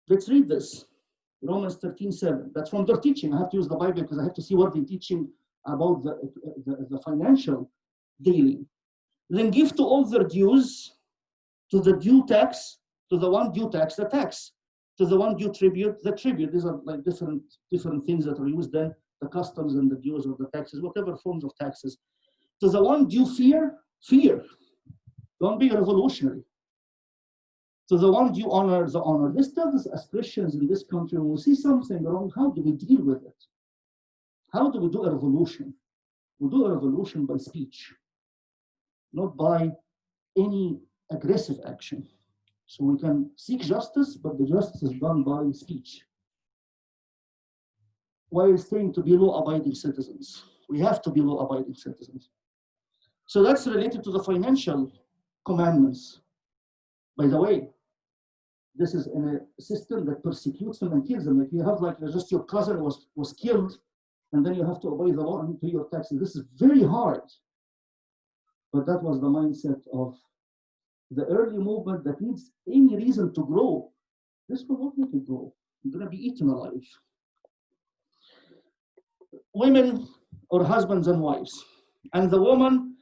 let's read this. Romans 13:7. That's from their teaching. I have to use the Bible because I have to see what they're teaching about the financial dealing. Then give to all their dues, to the due tax, to the one due tax, the tax, to the one due tribute, the tribute. These are like different things that are used then, the customs and the dues or the taxes, whatever forms of taxes. To the one due fear, fear. Don't be revolutionary. To the one due honor, the honor. This tells us as Christians in this country, when we see something wrong, how do we deal with it? How do we do a revolution? We do a revolution by speech, not by any aggressive action. So we can seek justice, but the justice is done by speech. While staying to be law-abiding citizens. We have to be law-abiding citizens. So that's related to the financial commandments. By the way, this is in a system that persecutes them and kills them. Like you have like just your cousin was killed, and then you have to obey the law and pay your taxes. This is very hard. But that was the mindset of the early movement that needs any reason to grow. This will not make it grow. You're going to be eaten alive. Women or husbands and wives. And the woman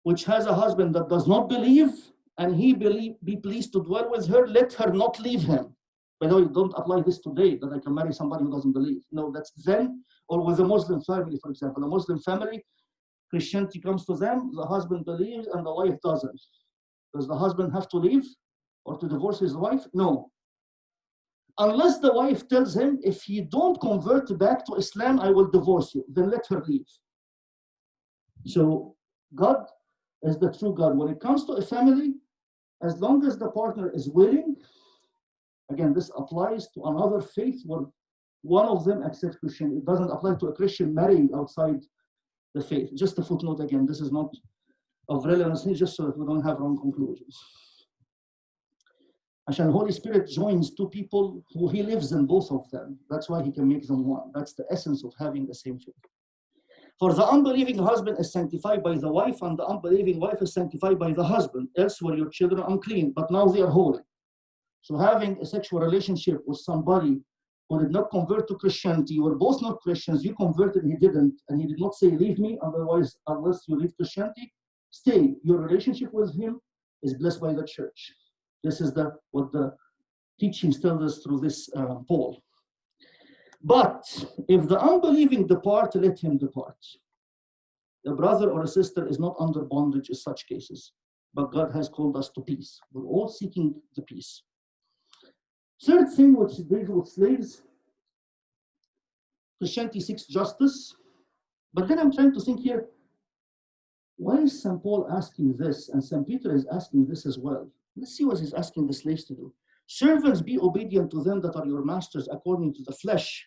which has a husband that does not believe, and he be pleased to dwell with her, let her not leave him. By the way, don't apply this today, that I can marry somebody who doesn't believe. No, that's then, or with a Muslim family, for example. A Muslim family, Christianity comes to them, the husband believes and the wife doesn't. Does the husband have to leave or to divorce his wife? No. Unless the wife tells him, if you don't convert back to Islam, I will divorce you. Then let her leave. So God is the true God. When it comes to a family, as long as the partner is willing, again, this applies to another faith where one of them accepts Christianity. It doesn't apply to a Christian marrying outside the faith. Just a footnote again, this is not of relevance, just so that we don't have wrong conclusions. Ashan, the Holy Spirit joins two people who he lives in both of them. That's why he can make them one. That's the essence of having the same faith. For the unbelieving husband is sanctified by the wife, and the unbelieving wife is sanctified by the husband. Else were your children unclean, but now they are holy. So having a sexual relationship with somebody who did not convert to Christianity, you were both not Christians, you converted, he didn't, and he did not say, leave me, otherwise, unless you leave Christianity, stay. Your relationship with him is blessed by the church. This is what the teachings tell us through this Paul. But if the unbelieving depart, let him depart. A brother or a sister is not under bondage in such cases, but God has called us to peace. We're all seeking the peace. Third thing, which deals with slaves, Christianity seeks justice. But then I'm trying to think here, why is St. Paul asking this? And St. Peter is asking this as well. Let's see what he's asking the slaves to do. Servants, be obedient to them that are your masters according to the flesh,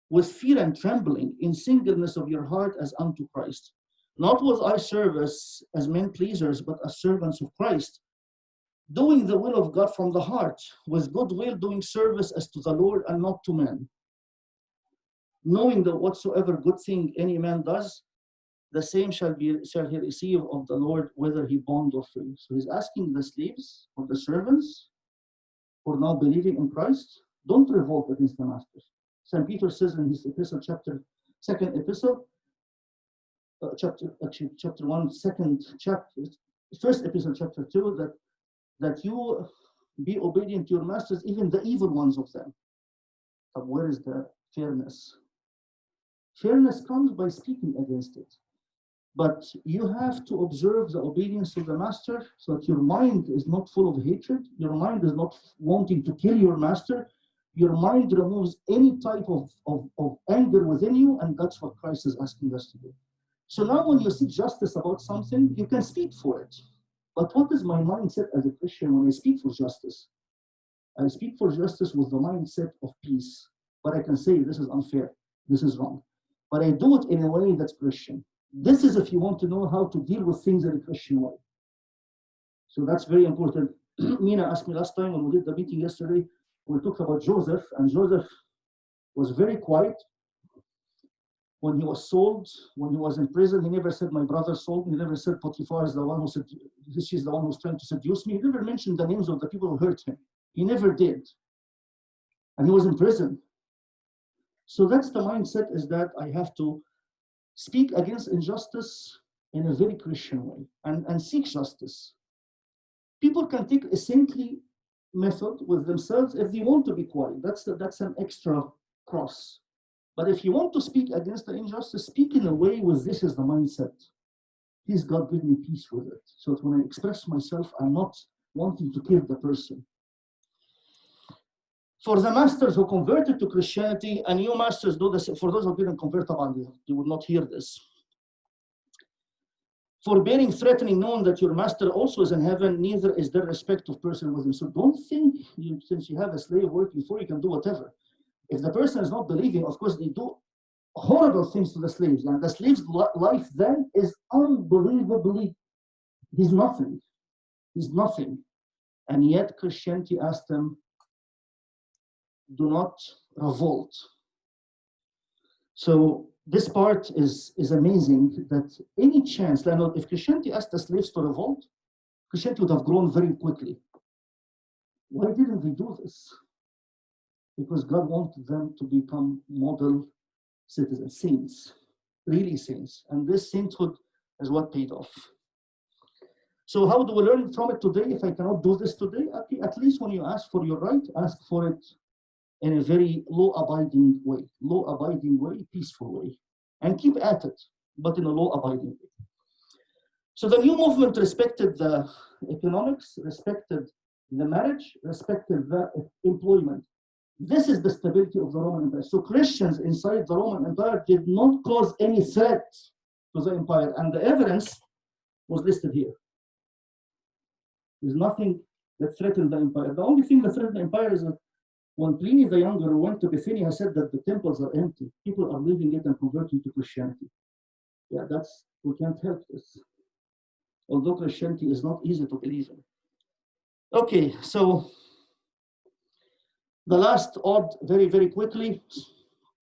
with fear and trembling, in singleness of your heart as unto Christ. Not with eye service as men pleasers, but as servants of Christ, doing the will of God from the heart, with good will doing service as to the Lord and not to men. Knowing that whatsoever good thing any man does, the same shall he receive of the Lord, whether he bond or free. So he's asking the slaves or the servants who are now believing in Christ, don't revolt against the masters. St. Peter says in his epistle, second epistle, chapter 1, first epistle, chapter 2, that you be obedient to your masters, even the evil ones of them. But where is the fairness? Fairness comes by speaking against it. But you have to observe the obedience to the master so that your mind is not full of hatred. Your mind is not wanting to kill your master. Your mind removes any type of anger within you, and that's what Christ is asking us to do. So now when you seek justice about something, you can speak for it. But what is my mindset as a Christian when I speak for justice? I speak for justice with the mindset of peace. But I can say, this is unfair, this is wrong. But I do it in a way that's Christian. This is if you want to know how to deal with things in a Christian way. So that's very important. Mina asked me last time when we did the meeting yesterday, we talked about Joseph, and Joseph was very quiet. When he was sold, when he was in prison, he never said, my brother sold me. He never said, Potiphar is the one who said, she's the one who's trying to seduce me. He never mentioned the names of the people who hurt him. He never did. And he was in prison. So that's the mindset, is that I have to speak against injustice in a very Christian way and seek justice. People can take a saintly method with themselves if they want to be quiet. That's an extra cross. But if you want to speak against the injustice, speak in a way with this is the mindset. please God give me peace with it. So that when I express myself, I'm not wanting to kill the person. For the masters who converted to Christianity, and you masters do this, for those who didn't convert, you would not hear this. Forbearing, threatening, knowing that your master also is in heaven, neither is there respect of person with him. So don't think since you have a slave working for you can do whatever. If the person is not believing, of course they do horrible things to the slaves. And the slave's life then is unbelievably, he's nothing. He's nothing. And yet Christianity asked them, do not revolt. So this part is amazing, that any chance, if Christianity asked the slaves to revolt, Christianity would have grown very quickly. Why didn't they do this? Because God wanted them to become model citizens, saints, really saints. And this sainthood is what paid off. So how do we learn from it today? If I cannot do this today, at least when you ask for your right, ask for it in a very law-abiding way, peaceful way. And keep at it, but in a law-abiding way. So the new movement respected the economics, respected the marriage, respected the employment. This is the stability of the Roman Empire. So Christians inside the Roman Empire did not cause any threat to the empire. And the evidence was listed here. There's nothing that threatened the empire. The only thing that threatened the empire is that when Pliny the Younger went to Bithynia, said that the temples are empty. People are leaving it and converting to Christianity. Yeah, we can't help this. Although Christianity is not easy to believe in. Okay, so the last odd, very, very quickly.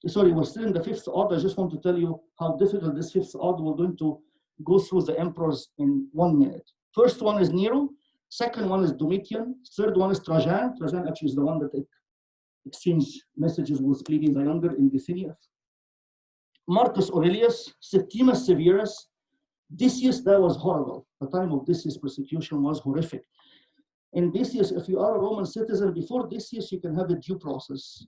Sorry, we're still in the fifth odd. I just want to tell you how difficult this fifth odd. We're going to go through the emperors in 1 minute. First one is Nero. Second one is Domitian. Third one is Trajan. Trajan actually is the one that exchanged messages with Pliny the Younger in Bithynia. Marcus Aurelius, Septimus Severus, Decius. That was horrible. The time of Decius' persecution was horrific. In Decius, if you are a Roman citizen, before Decius, you can have a due process.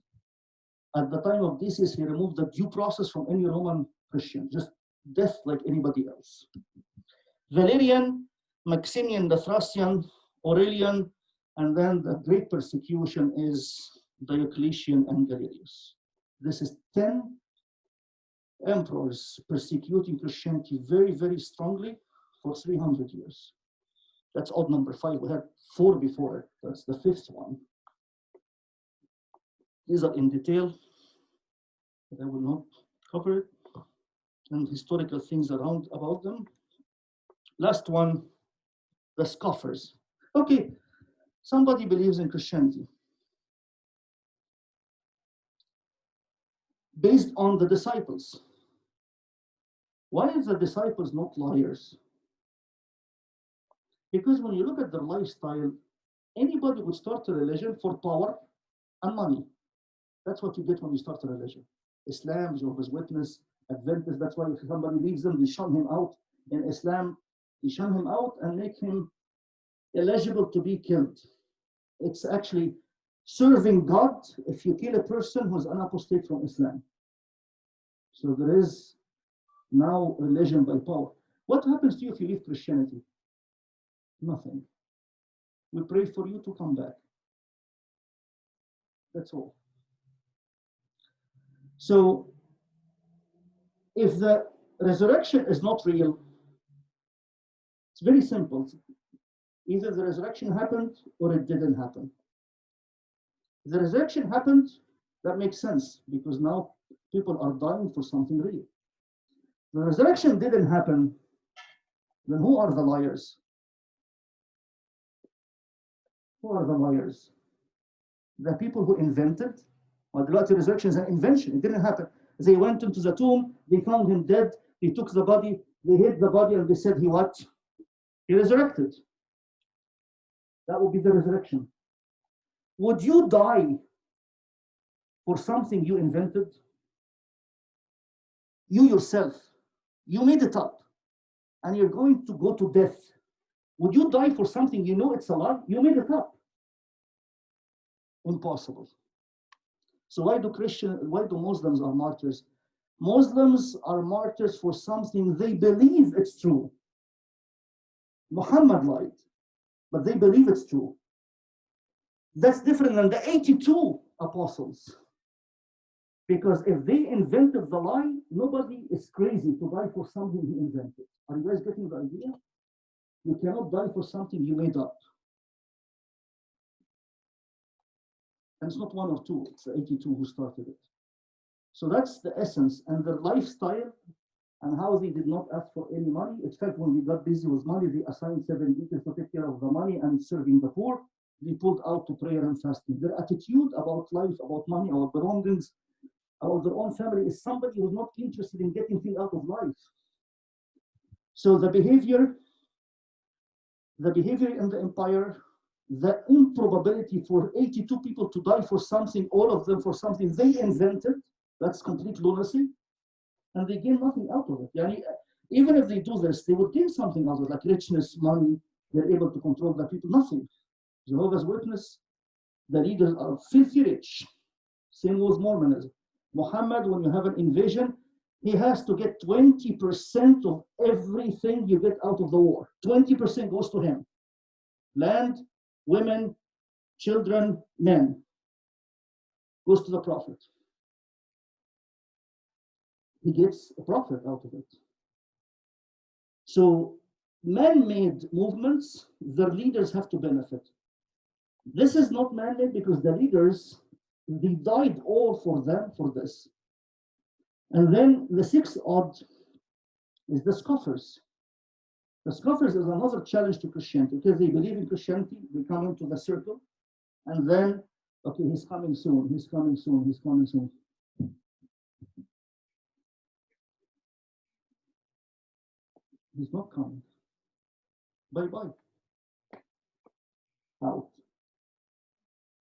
At the time of Decius, he removed the due process from any Roman Christian, just death like anybody else. Valerian, Maximian the Thracian, Aurelian, and then the great persecution is Diocletian and Galerius. This is 10 emperors persecuting Christianity very, very strongly for 300 years. That's odd number 5. We had 4 before it. That's the 5th one. These are in detail, but I will not cover it. And historical things around about them. Last one, the scoffers. Okay, somebody believes in Christianity based on the disciples. Why is the disciples not liars? Because when you look at their lifestyle, anybody would start a religion for power and money. That's what you get when you start a religion. Islam, Jehovah's Witness, Adventist, that's why if somebody leaves them, they shun him out. In Islam, they shun him out and make him eligible to be killed. It's actually serving God if you kill a person who's an apostate from Islam. So there is now religion by power. What happens to you if you leave Christianity? Nothing. We pray for you to come back. That's all. So if the resurrection is not real, it's very simple. Either the resurrection happened or it didn't happen. If the resurrection happened, that makes sense because now people are dying for something real. The resurrection didn't happen, then who are the liars? Who are the liars? The people who invented, well, the resurrection is an invention. It didn't happen. They went into the tomb, they found him dead, they took the body, they hid the body, and they said he what? He resurrected. That would be the resurrection. Would you die for something you invented? You yourself, you made it up, and you're going to go to death. Would you die for something you know it's a lie? You made it up. Impossible. So why do Muslims are martyrs? Muslims are martyrs for something they believe it's true. Muhammad lied, but they believe it's true. That's different than the 82 apostles. Because if they invented the lie, nobody is crazy to die for something he invented. Are you guys getting the idea? You cannot die for something you made up. And it's not one or two, it's the 82 who started it. So that's the essence. And their lifestyle and how they did not ask for any money. In fact, when they got busy with money, they assigned 7 deacons to take care of the money and serving the poor. They pulled out to prayer and fasting. Their attitude about life, about money, about belongings, about their own family is somebody who's not interested in getting things out of life. So the behavior in the empire, the improbability for 82 people to die for something, all of them for something they invented, that's complete lunacy. And they gain nothing out of it. Yani, even if they do this, they would gain something out of it, like richness, money, they're able to control the people, nothing. Jehovah's Witness, the leaders are filthy rich. Same with Mormonism. Muhammad, when you have an invasion, he has to get 20% of everything you get out of the war. 20% goes to him. Land, women, children, men. Goes to the prophet. He gets a profit out of it. So man-made movements, their leaders have to benefit. This is not man-made because the leaders, they died all for them for this. And then the sixth odd is the scoffers. The scoffers is another challenge to Christianity because they believe in Christianity, they come into the circle, and then, okay, he's coming soon, he's coming soon, he's coming soon. He's not coming. Bye-bye. Out.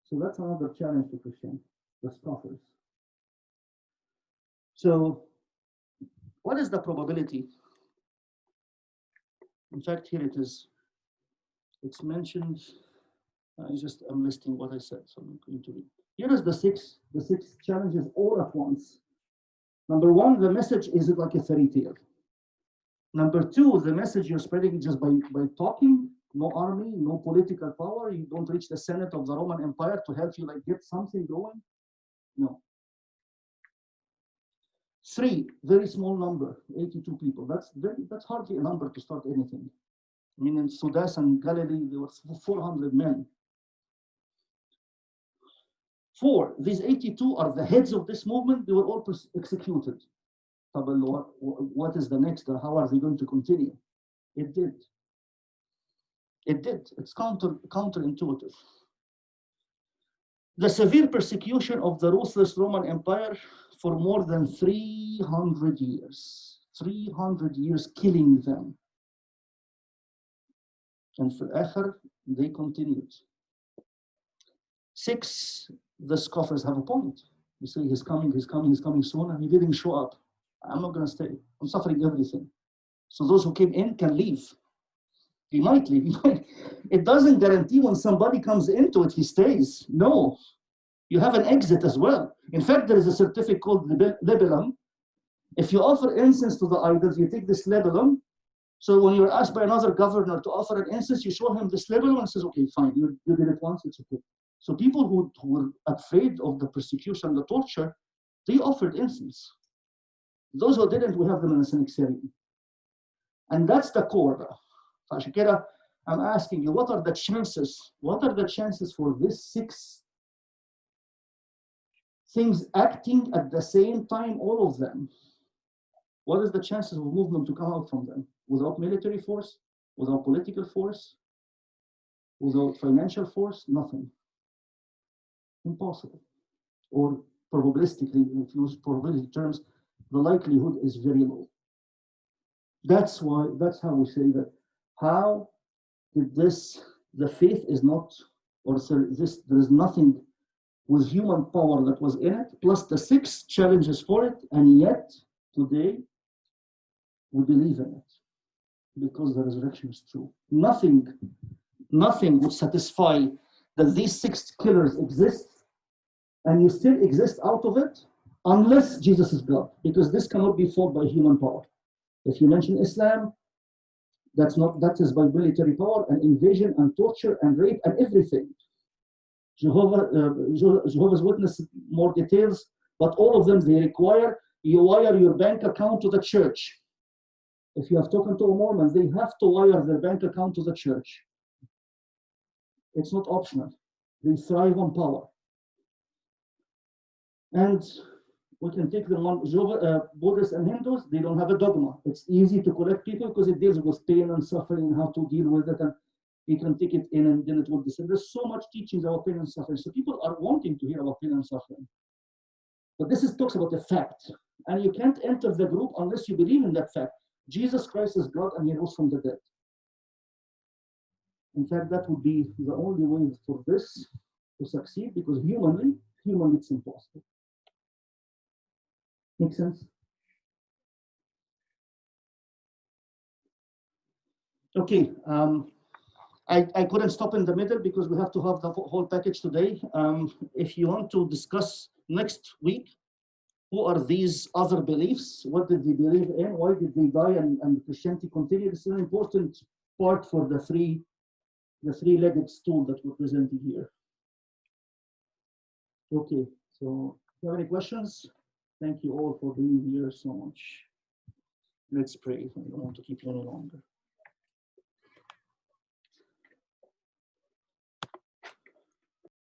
So that's another challenge to Christianity, the scoffers. So what is the probability? In fact, here it is. It's mentioned. I'm listing what I said, so I'm going to read. Here is the six challenges all at once. Number one, the message is like a fairy tale. Number two, the message you're spreading just by talking, no army, no political power. You don't reach the Senate of the Roman Empire to help you like get something going. No. Three, very small number, 82 people. That's hardly a number to start anything. I mean, in Sudan and Galilee, there were 400 men. Four, these 82 are the heads of this movement. They were all executed. What is the next? How are they going to continue? It did. It did. It's counterintuitive. The severe persecution of the ruthless Roman Empire for more than 300 years. 300 years killing them. And for Akhir, they continued. Six, the scoffers have a point. You say he's coming soon, and he didn't show up. I'm not going to stay. I'm suffering everything. So those who came in can leave. He might leave. It doesn't guarantee when somebody comes into it, he stays. No. You have an exit as well. In fact, there is a certificate called libellum. If you offer incense to the idols, you take this libellum. So when you're asked by another governor to offer an incense, you show him this libellum and says, okay, fine, you did it once, it's okay. So people who were afraid of the persecution, the torture, they offered incense. Those who didn't, we have them in the Synaxarium. And that's the core. Fashikera, I'm asking you, what are the chances? What are the chances for these six things acting at the same time, all of them? What is the chances of movement to come out from them? Without military force, without political force, without financial force, nothing. Impossible. Or probabilistically, if you use probability terms, the likelihood is very low. That's how we say that. How did this, the faith is not, or there is nothing with human power that was in it, plus the six challenges for it, and yet today we believe in it because the resurrection is true. Nothing would satisfy that these six killers exist and you still exist out of it unless Jesus is God, because this cannot be fought by human power. If you mention Islam, That is by military power and invasion and torture and rape and everything. Jehovah's Witness, more details, but all of them, they require you wire your bank account to the church. If you have spoken to a Mormon, they have to wire their bank account to the church. It's not optional. They thrive on power. And we can take them on. Buddhists and Hindus, they don't have a dogma. It's easy to collect people because it deals with pain and suffering, how to deal with it, and you can take it in and then it will disappear. There's so much teachings about pain and suffering. So people are wanting to hear about pain and suffering. But this talks about the fact. And you can't enter the group unless you believe in that fact. Jesus Christ is God and he rose from the dead. In fact, that would be the only way for this to succeed, because humanly it's impossible. Make sense? Okay. I couldn't stop in the middle because we have to have the whole package today. If you want to discuss next week, who are these other beliefs? What did they believe in? Why did they die? And Christianity continue? This is an important part for the three-legged stool that we're presenting here. Okay, so if you have any questions, thank you all for being here so much. Let's pray. I don't want to keep you any longer.